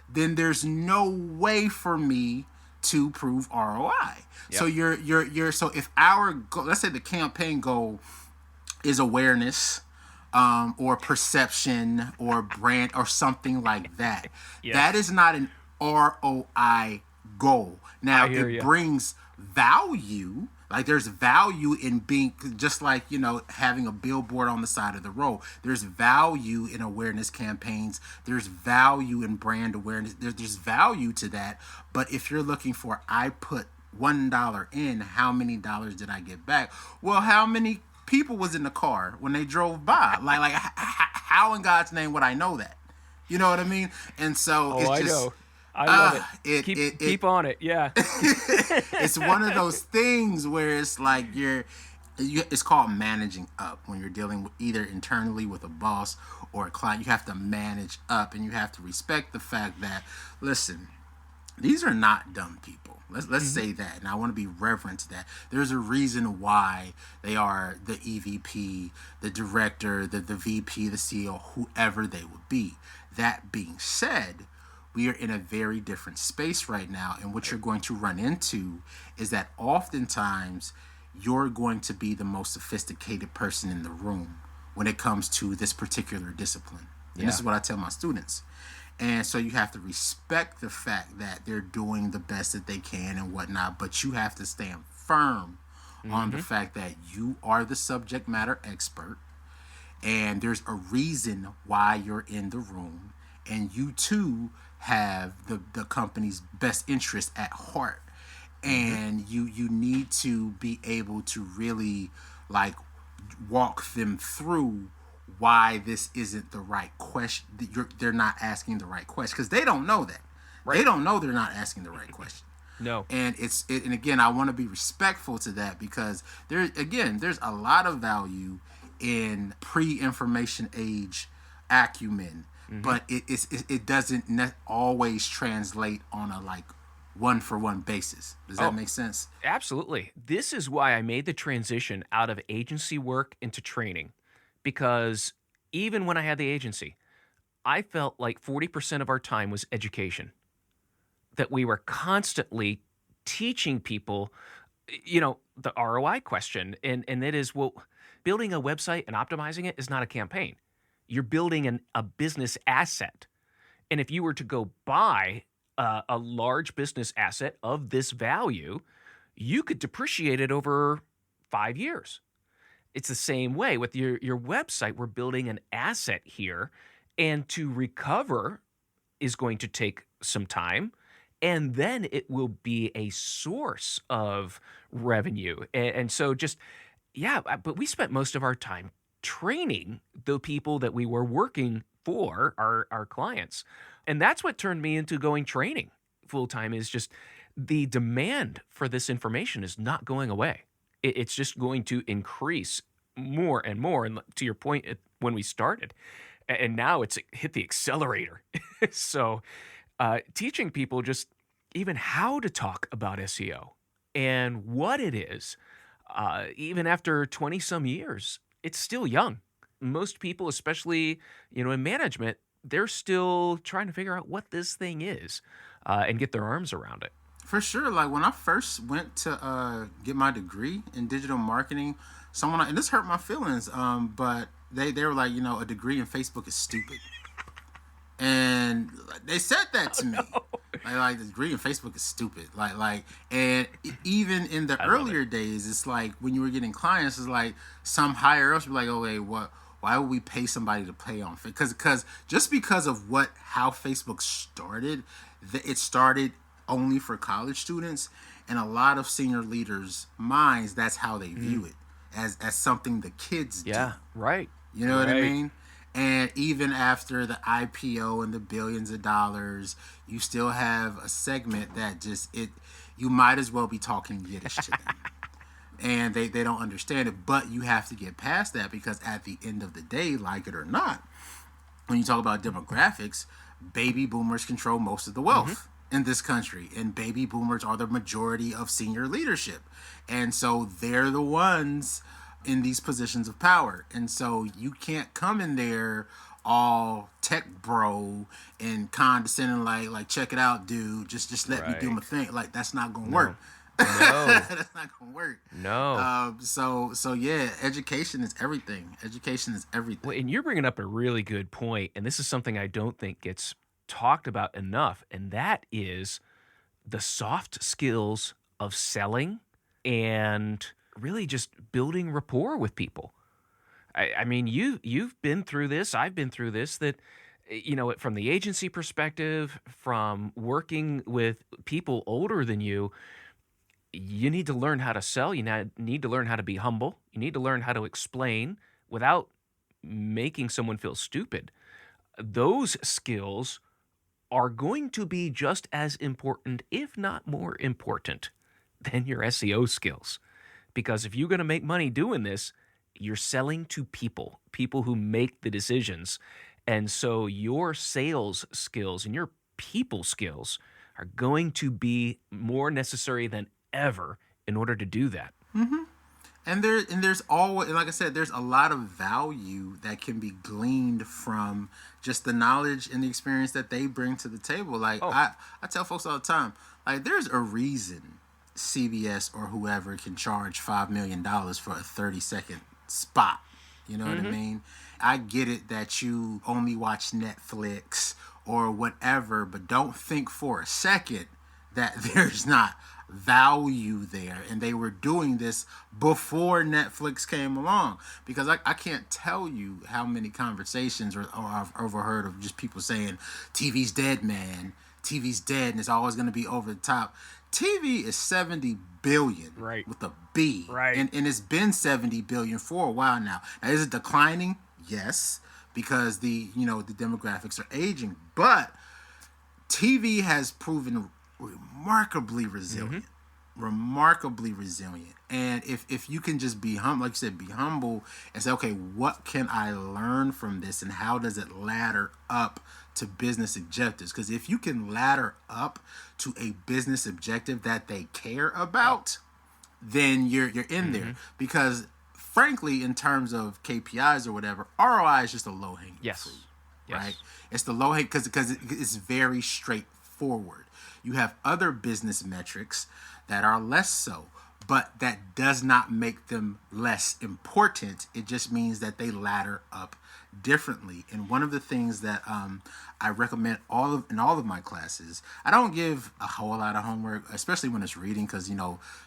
then there's no way for me to prove ROI. Yep. So so if our goal, let's say the campaign goal is awareness, or perception, or brand, or something like that. Yes. That is not an ROI goal. Now, it brings value. Like, there's value in being, just like, having a billboard on the side of the road. There's value in awareness campaigns. There's value in brand awareness. There's value to that. But if you're looking for, I put $1 in, how many dollars did I get back? Well, how many people was in the car when they drove by? Like how in God's name would I know that? You know what I mean? And so it's just, I know. I love it. Keep on it. Yeah. It's one of those things where it's like it's called managing up. When you're dealing with either internally with a boss or a client, you have to manage up, and you have to respect the fact that, listen, these are not dumb people. Let's say that, and I want to be reverent to that. There's a reason why they are the EVP, the director, the VP, the CEO, whoever they would be. That being said, we are in a very different space right now. And what you're going to run into is that oftentimes you're going to be the most sophisticated person in the room when it comes to this particular discipline. And this is what I tell my students. And so you have to respect the fact that they're doing the best that they can and whatnot, but you have to stand firm on the fact that you are the subject matter expert and there's a reason why you're in the room, and you too have the company's best interest at heart. And you need to be able to really like walk them through why this isn't the right question. They're not asking the right question because they don't know that. Right. They don't know they're not asking the right question. No. And and again, I want to be respectful to that because there's a lot of value in pre-information age acumen, but it doesn't always translate on a like one-for-one basis. Does that make sense? Absolutely. This is why I made the transition out of agency work into training, because even when I had the agency, I felt like 40% of our time was education, that we were constantly teaching people, the ROI question. And it is, well, building a website and optimizing it is not a campaign. You're building a business asset. And if you were to go buy a large business asset of this value, you could depreciate it over 5 years. It's the same way with your website. We're building an asset here, and to recover is going to take some time, and then it will be a source of revenue. And so but we spent most of our time training the people that we were working for, our clients. And that's what turned me into going training full-time, is just the demand for this information is not going away. It's just going to increase more and more. And to your point, when we started, and now it's hit the accelerator. So teaching people just even how to talk about SEO and what it is, even after 20 some years, it's still young. Most people, especially, in management, they're still trying to figure out what this thing is and get their arms around it. For sure. Like when I first went to get my degree in digital marketing, and this hurt my feelings, but they were like, a degree in Facebook is stupid. And they said that to me. Like the degree in Facebook is stupid. And even in the earlier days, it's like when you were getting clients, it's like some higher ups were like, oh, hey, why would we pay somebody to play on Facebook? Because just because of how Facebook started, it started only for college students, and a lot of senior leaders' minds, that's how they view it, as something the kids do. Yeah, right. You know what I mean? And even after the IPO and the billions of dollars, you still have a segment that you might as well be talking Yiddish to them. And they don't understand it, but you have to get past that, because at the end of the day, like it or not, when you talk about demographics, baby boomers control most of the wealth in this country, and baby boomers are the majority of senior leadership. And so they're the ones in these positions of power. And so you can't come in there all tech bro and condescending like check it out, dude, just let me do my thing. Like, that's not gonna work. No. That's not gonna work. No. So yeah, education is everything. Education is everything. Well, and you're bringing up a really good point, and this is something I don't think gets talked about enough, and that is the soft skills of selling and really just building rapport with people. I mean, you've been through this. I've been through this. That, from the agency perspective, from working with people older than you, you need to learn how to sell. You need to learn how to be humble. You need to learn how to explain without making someone feel stupid. Those skills are going to be just as important, if not more important, than your SEO skills. Because if you're going to make money doing this, you're selling to people who make the decisions. And so your sales skills and your people skills are going to be more necessary than ever in order to do that. there's always, like I said, there's a lot of value that can be gleaned from just the knowledge and the experience that they bring to the table. Like Oh. I tell folks all the time, like there's a reason CBS or whoever can charge $5 million for a 30-second spot. You know what I mean? I get it that you only watch Netflix or whatever, but don't think for a second that there's not value there. And they were doing this before Netflix came along, because I can't tell you how many conversations or I've overheard of just people saying TV's dead, man. TV's dead and it's always going to be over the top. TV is 70 billion Right. with a B. Right. And it's been 70 billion for a while now. Now, is it declining? Yes, because the demographics are aging, but TV has proven remarkably resilient. Remarkably resilient. And if you can just be humble, like you said, be humble and say, okay, what can I learn from this and how does it ladder up to business objectives? Because if you can ladder up to a business objective that they care about, then you're in there. Because frankly, in terms of KPIs or whatever, ROI is just a low hanging Yes. fruit. Yes. Right? It's the low hanging because it's very straightforward. You have other business metrics that are less so, but that does not make them less important. It just means that they ladder up differently. And one of the things that I recommend in all of my classes, I don't give a whole lot of homework, especially when it's reading, because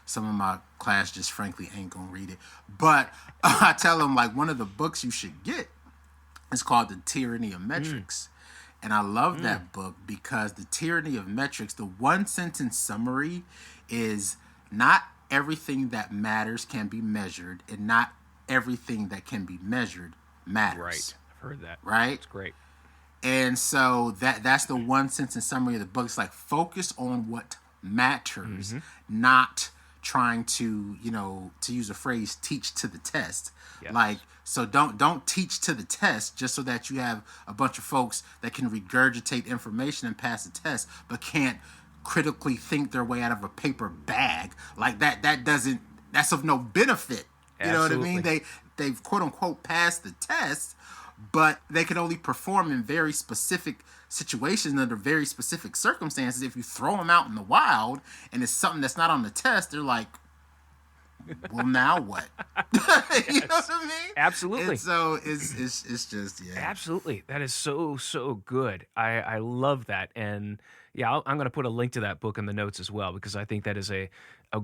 some of my class just frankly ain't gonna read it. But I tell them, like, one of the books you should get is called The Tyranny of Metrics. And I love that book because The Tyranny of Metrics, the one sentence summary is not everything that matters can be measured, and not everything that can be measured matters. Right. I've heard that. Right? It's great. And so that's the one sentence summary of the book. It's like, focus on what matters, not trying to, to use a phrase, teach to the test. Yes. Like, so don't teach to the test just so that you have a bunch of folks that can regurgitate information and pass the test, but can't critically think their way out of a paper bag. Like that's of no benefit. You know what I mean? They've quote unquote passed the test, but they can only perform in very specific situations under very specific circumstances. If you throw them out in the wild and it's something that's not on the test, they're like, well, now what? You know what I mean? Absolutely. And so it's just, yeah. Absolutely. That is so good. I love that. And yeah, I'm going to put a link to that book in the notes as well, because I think that is a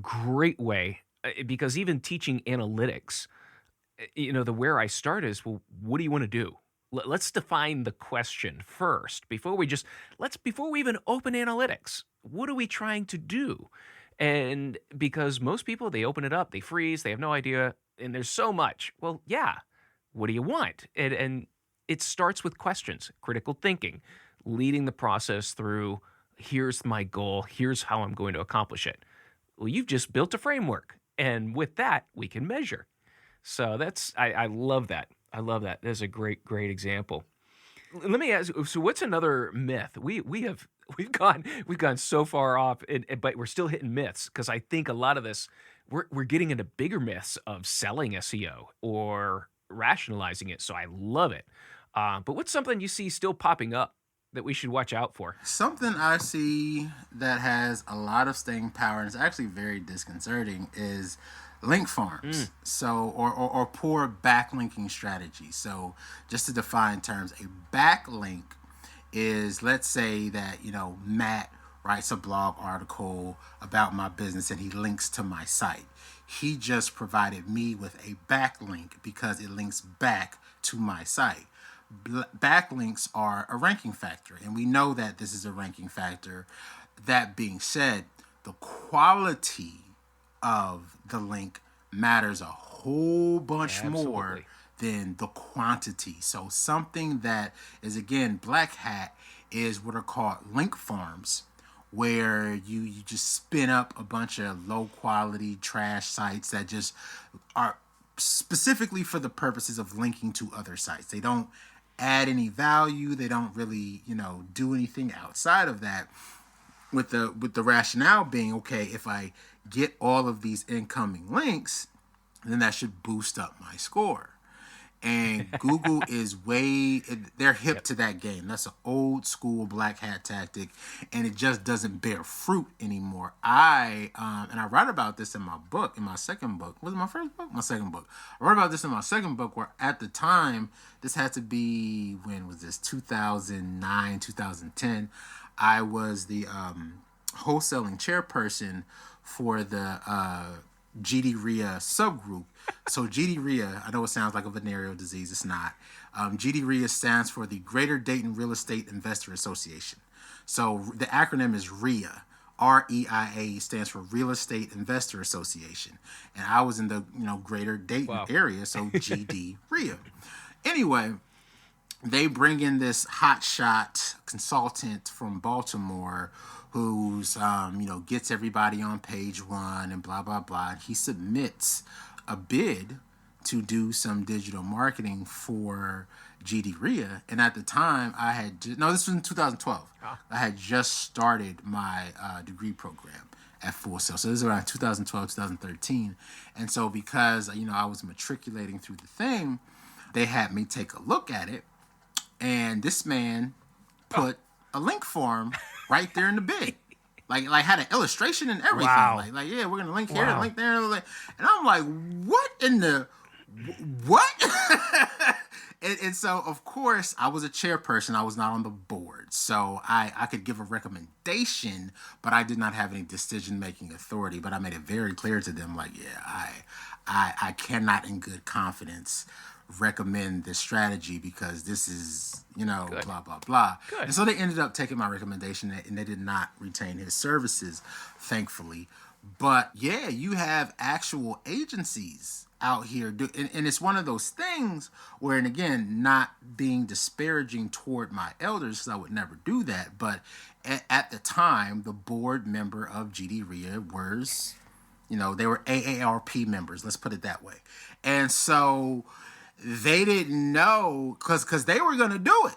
great way, because even teaching analytics, the where I start is, well, what do you want to do? Let's define the question first before we even open analytics. What are we trying to do? And because most people, they open it up, they freeze, they have no idea, and there's so much. Well, yeah, what do you want? And it starts with questions, critical thinking, leading the process through, here's my goal, here's how I'm going to accomplish it. Well, you've just built a framework, and with that, we can measure. So I love that. I love that. That's a great example. Let me ask, so what's another myth? We've gone so far off, but we're still hitting myths, because I think a lot of this, we're getting into bigger myths of selling SEO or rationalizing it. So I love it. But what's something you see still popping up that we should watch out for? Something I see that has a lot of staying power, and it's actually very disconcerting, is link farms. So, or poor backlinking strategies. So just to define terms, a backlink is, let's say that, Matt writes a blog article about my business and he links to my site. He just provided me with a backlink because it links back to my site. Backlinks are a ranking factor, and we know that this is a ranking factor. That being said, the quality of the link matters a whole bunch more than the quantity. So something that is, again, black hat, is what are called link farms, where you just spin up a bunch of low quality trash sites that just are specifically for the purposes of linking to other sites. They don't add any value. They don't really, do anything outside of that, with the rationale being, okay, if I get all of these incoming links, then that should boost up my score. And Google is they're hip to that game. That's an old school black hat tactic, and it just doesn't bear fruit anymore. And I write about this in my book, in my second book. Was it my first book? My second book. I wrote about this in my second book, where at the time, this had to be, when was this? 2009, 2010. I was the wholesaling chairperson for the GD-RIA subgroup. So GD-RIA, I know it sounds like a venereal disease. It's not. GD-RIA stands for the Greater Dayton Real Estate Investor Association. So the acronym is RIA. REIA stands for Real Estate Investor Association. And I was in the Greater Dayton area, so GD-RIA. Anyway, they bring in this hotshot consultant from Baltimore who's gets everybody on page one and blah blah blah. And he submits a bid to do some digital marketing for GD-RIA. And at the time, this was in 2012. I had just started my degree program at Full Sail. So this is around 2012, 2013. And so because I was matriculating through the thing, they had me take a look at it. And this man put a link form right there in the bid. Like had an illustration and everything. Wow. Like yeah, we're gonna link here and link there. And I'm like, what in the what? and so of course I was a chairperson. I was not on the board, so I could give a recommendation, but I did not have any decision making authority. But I made it very clear to them, like, yeah, I cannot in good confidence recommend this strategy because this is, Good. blah, blah, blah. Good. And so they ended up taking my recommendation, and they did not retain his services, thankfully. But yeah, you have actual agencies out here. And it's one of those things where, and again, not being disparaging toward my elders, because I would never do that. But at the time, the board member of GD-RIA was, they were AARP members. Let's put it that way. And so they didn't know because they were going to do it.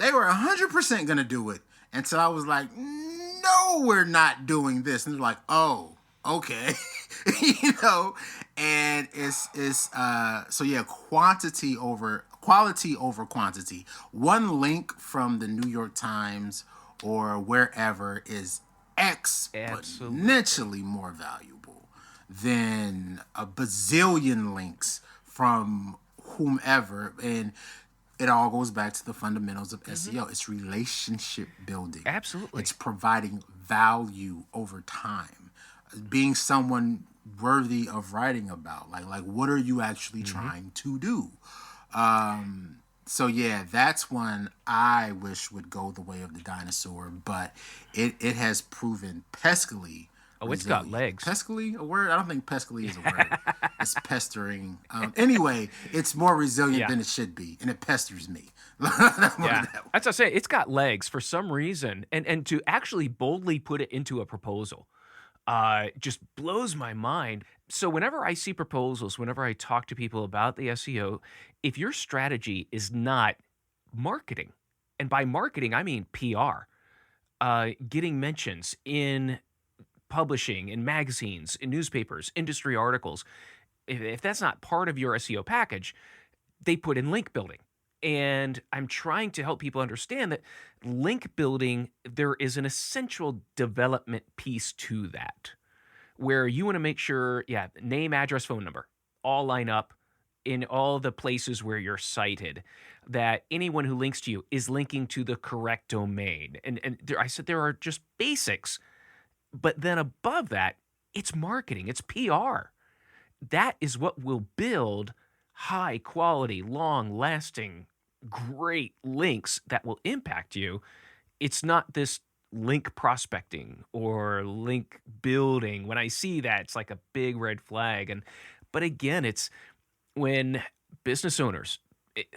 They were 100% going to do it. And so I was like, no, we're not doing this. And they're like, oh, okay. And it's so yeah, quality over quantity. One link from the New York Times or wherever is exponentially more valuable than a bazillion links from whomever. And it all goes back to the fundamentals of SEO. It's relationship building. Absolutely. It's providing value over time. Being someone worthy of writing about. Like what are you actually trying to do? So yeah, that's one I wish would go the way of the dinosaur, but it has proven peskily. Oh, it's got legs. Peskily, a word? I don't think peskily is a word. It's pestering. Anyway, it's more resilient than it should be, and it pesters me. That's what I say. It's got legs for some reason, and to actually boldly put it into a proposal just blows my mind. So whenever I see proposals, whenever I talk to people about the SEO, if your strategy is not marketing, and by marketing I mean PR, getting mentions in publishing, in magazines, in newspapers, industry articles, if that's not part of your SEO package, they put in link building. And I'm trying to help people understand that link building, there is an essential development piece to that, where you want to make sure, name, address, phone number, all line up in all the places where you're cited, that anyone who links to you is linking to the correct domain. And I said there are just basics. But then above that, it's marketing, it's PR. That is what will build high quality, long lasting, great links that will impact you. It's not this link prospecting or link building. When I see that, it's like a big red flag. But again, it's when business owners,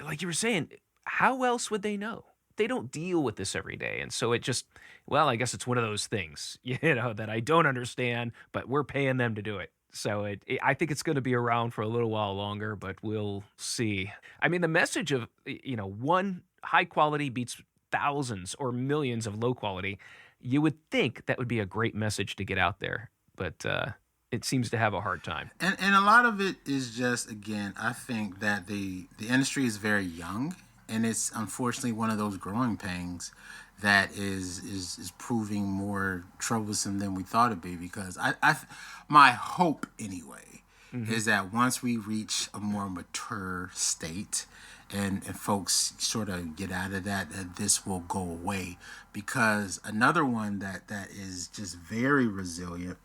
like you were saying, how else would they know? They don't deal with this every day. And so it just, I guess it's one of those things, that I don't understand, but we're paying them to do it. So I think it's going to be around for a little while longer, but we'll see. I mean, the message of, one high quality beats thousands or millions of low quality, you would think that would be a great message to get out there. But it seems to have a hard time. And a lot of it is just, again, I think that the industry is very young, and it's unfortunately one of those growing pains that is proving more troublesome than we thought it'd be. Because my hope anyway is that once we reach a more mature state and folks sort of get out of that this will go away. Because another one that is just very resilient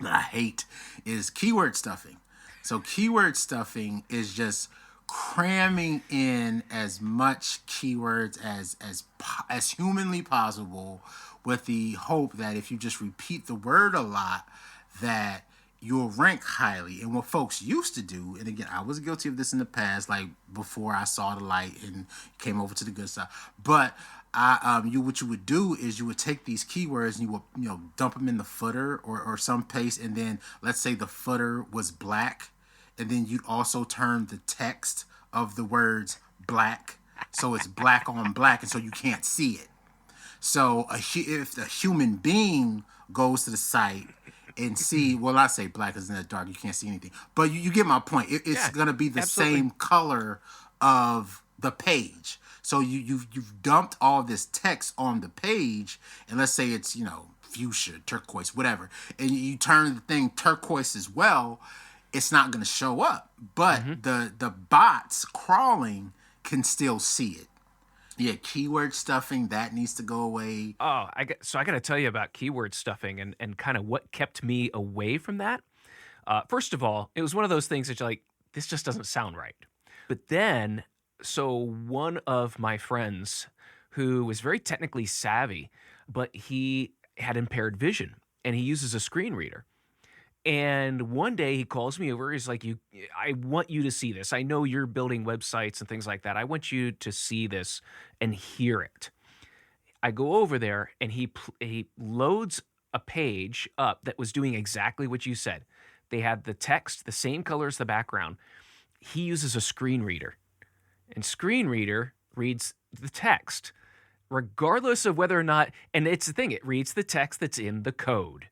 that I hate is keyword stuffing. So keyword stuffing is just cramming in as much keywords as humanly possible, with the hope that if you just repeat the word a lot, that you'll rank highly. And what folks used to do, and again, I was guilty of this in the past, like before I saw the light and came over to the good side. But what you would do is you would take these keywords and you would dump them in the footer or some place, and then let's say the footer was black, and then you'd also turn the text of the words black, so it's black on black, and so you can't see it. So if a human being goes to the site and see, well, I say black is in the dark, you can't see anything, but you get my point. It's gonna be the same color of the page. So you've dumped all this text on the page, and let's say it's fuchsia, turquoise, whatever, and you turn the thing turquoise as well, it's not going to show up. But the bots crawling can still see it. Yeah, keyword stuffing, that needs to go away. Oh, I got to tell you about keyword stuffing and kind of what kept me away from that. First of all, it was one of those things that you're like, this just doesn't sound right. But then, so one of my friends who was very technically savvy, but he had impaired vision and he uses a screen reader. And one day he calls me over. He's like, I want you to see this. I know you're building websites and things like that. I want you to see this and hear it. I go over there and he loads a page up that was doing exactly what you said. They had the text, the same color as the background. He uses a screen reader. And screen reader reads the text, regardless of whether or not, and it's the thing, it reads the text that's in the code.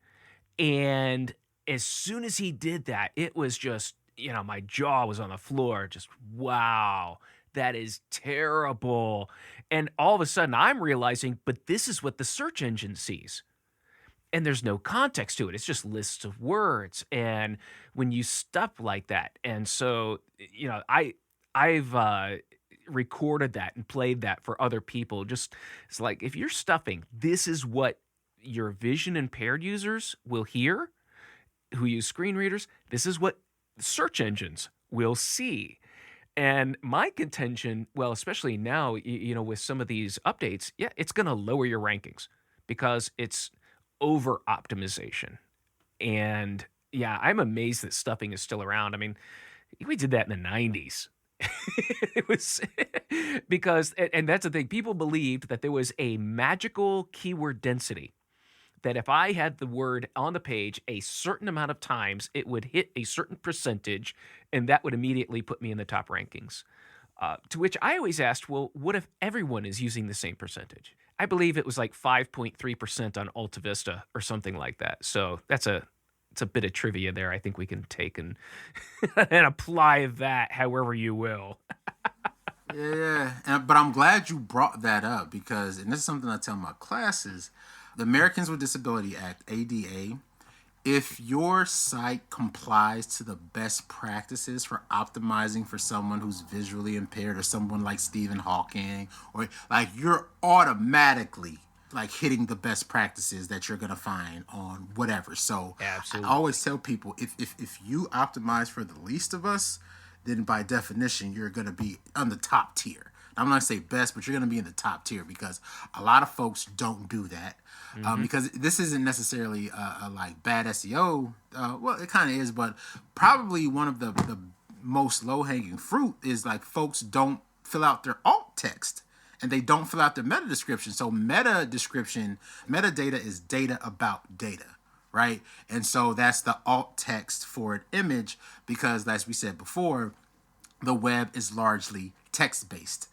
And as soon as he did that, it was just, my jaw was on the floor. Just, wow, that is terrible. And all of a sudden I'm realizing, but this is what the search engine sees. And there's no context to it. It's just lists of words. And when you stuff like that, and so, I've recorded that and played that for other people. Just, it's like, if you're stuffing, this is what your vision impaired users will hear who use screen readers. This is what search engines will see. And my contention, well, especially now, with some of these updates, yeah, it's going to lower your rankings because it's over optimization. And yeah, I'm amazed that stuffing is still around. I mean, we did that in the 90s. It was because, and that's the thing, people believed that there was a magical keyword density, that if I had the word on the page a certain amount of times, it would hit a certain percentage, and that would immediately put me in the top rankings. To which I always asked, well, what if everyone is using the same percentage? I believe it was like 5.3% on Alta Vista or something like that. So it's a bit of trivia there. I think we can take and and apply that however you will. Yeah, but I'm glad you brought that up because, and this is something I tell my classes, the Americans with Disability Act, ADA, if your site complies to the best practices for optimizing for someone who's visually impaired or someone like Stephen Hawking, or like, you're automatically like hitting the best practices that you're going to find on whatever. So absolutely. I always tell people, if you optimize for the least of us, then by definition, you're going to be on the top tier. I'm not going to say best, but you're going to be in the top tier because a lot of folks don't do that. Because this isn't necessarily like bad SEO. Well, it kind of is, but probably one of the most low-hanging fruit is like folks don't fill out their alt text and they don't fill out their meta description. So metadata is data about data, right? And so that's the alt text for an image because, as we said before, the web is largely text-based.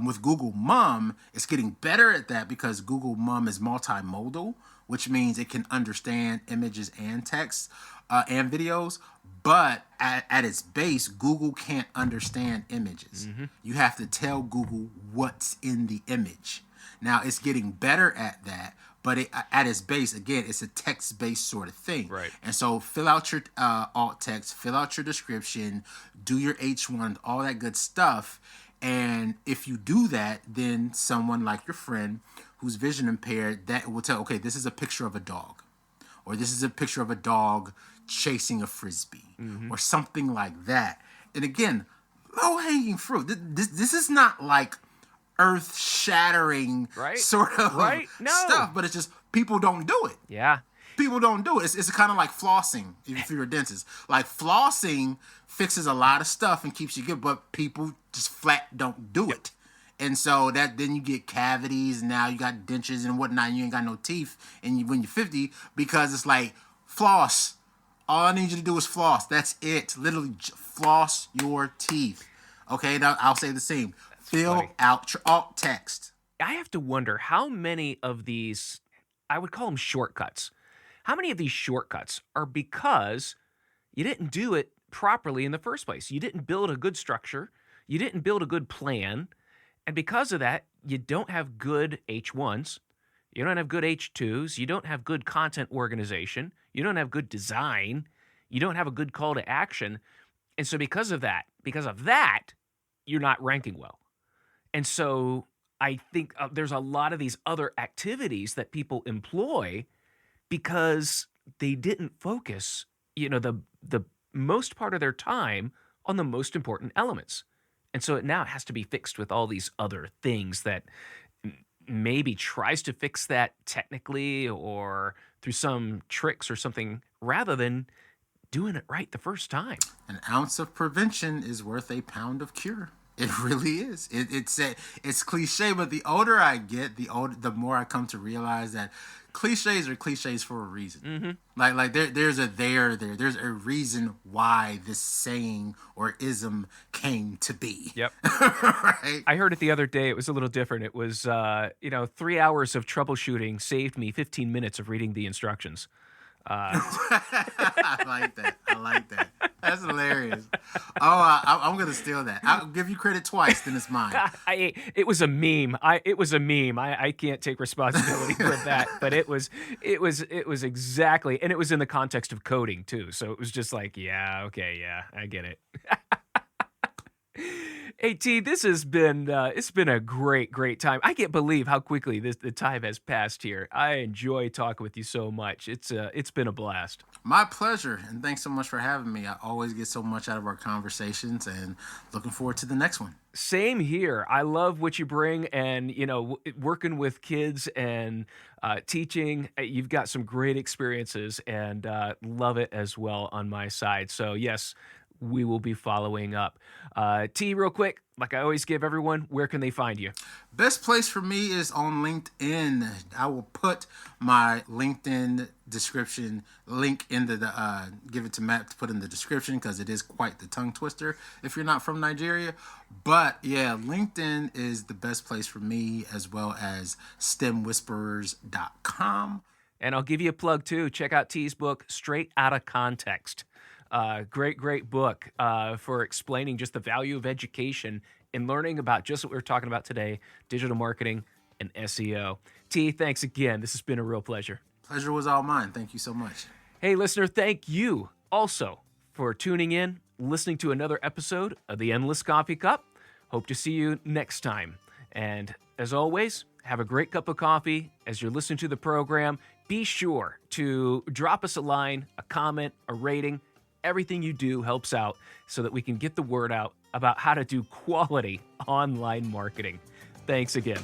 With Google Mum, it's getting better at that because Google Mum is multimodal, which means it can understand images and text and videos. But at its base, Google can't understand images. You have to tell Google what's in the image. Now, it's getting better at that, but at its base, again, it's a text-based sort of thing. Right. And so fill out your alt text, fill out your description, do your H1, all that good stuff. And if you do that, then someone like your friend who's vision impaired, that will tell, okay, this is a picture of a dog. Or this is a picture of a dog chasing a Frisbee. Or something like that. And again, low-hanging fruit. This is not like earth-shattering sort of stuff, but it's just people don't do it. Yeah. People don't do it. It's kind of like flossing if you're a dentist. Like flossing fixes a lot of stuff and keeps you good, but people just flat don't do it. And so then you get cavities, and now you got dentures and whatnot, and you ain't got no teeth when you're 50, because it's like, floss. All I need you to do is floss. That's it. Literally floss your teeth. Okay, now I'll say the same. Fill out your alt text. I have to wonder how many of these, I would call them shortcuts. How many of these shortcuts are because you didn't do it properly in the first place? You didn't build a good structure. You didn't build a good plan. And because of that, you don't have good H1s. You don't have good H2s. You don't have good content organization. You don't have good design. You don't have a good call to action. And so because of that, you're not ranking well. And so I think there's a lot of these other activities that people employ because they didn't focus, the most part of their time on the most important elements. And so it now has to be fixed with all these other things that maybe tries to fix that technically or through some tricks or something, rather than doing it right the first time. An ounce of prevention is worth a pound of cure. It really is. It's cliche, but the older I get, the more I come to realize that cliches are cliches for a reason. Like there's a reason why this saying or ism came to be. Yep. Right? I heard it the other day. It was a little different. It was 3 hours of troubleshooting saved me 15 minutes of reading the instructions. I like that. That's hilarious. Oh, I'm gonna steal that. I'll give you credit twice, then it's mine. It was a meme. I can't take responsibility for that, but it was exactly, and it was in the context of coding too. So it was just like, yeah, okay, yeah, I get it. Hey T, this has been it's been a great time. I can't believe how quickly the time has passed here. I enjoy talking with you so much. It's been a blast. My pleasure, and thanks so much for having me. I always get so much out of our conversations, and looking forward to the next one. Same here. I love what you bring, and working with kids and teaching. You've got some great experiences, and love it as well on my side. So yes, we will be following up. T, real quick, like I always give everyone, where can they find you? Best place for me is on LinkedIn. I will put my LinkedIn description link into give it to Matt to put in the description, because it is quite the tongue twister if you're not from Nigeria. But yeah, LinkedIn is the best place for me, as well as stemwhisperers.com. And I'll give you a plug too. Check out T's book, Straight Outta Context. Great book for explaining just the value of education and learning about just what we were talking about today, digital marketing and SEO. T, thanks again. This has been a real pleasure. Pleasure was all mine. Thank you so much. Hey, listener, thank you also for tuning in, listening to another episode of The Endless Coffee Cup. Hope to see you next time. And as always, have a great cup of coffee as you're listening to the program. Be sure to drop us a line, a comment, a rating. Everything you do helps out so that we can get the word out about how to do quality online marketing. Thanks again.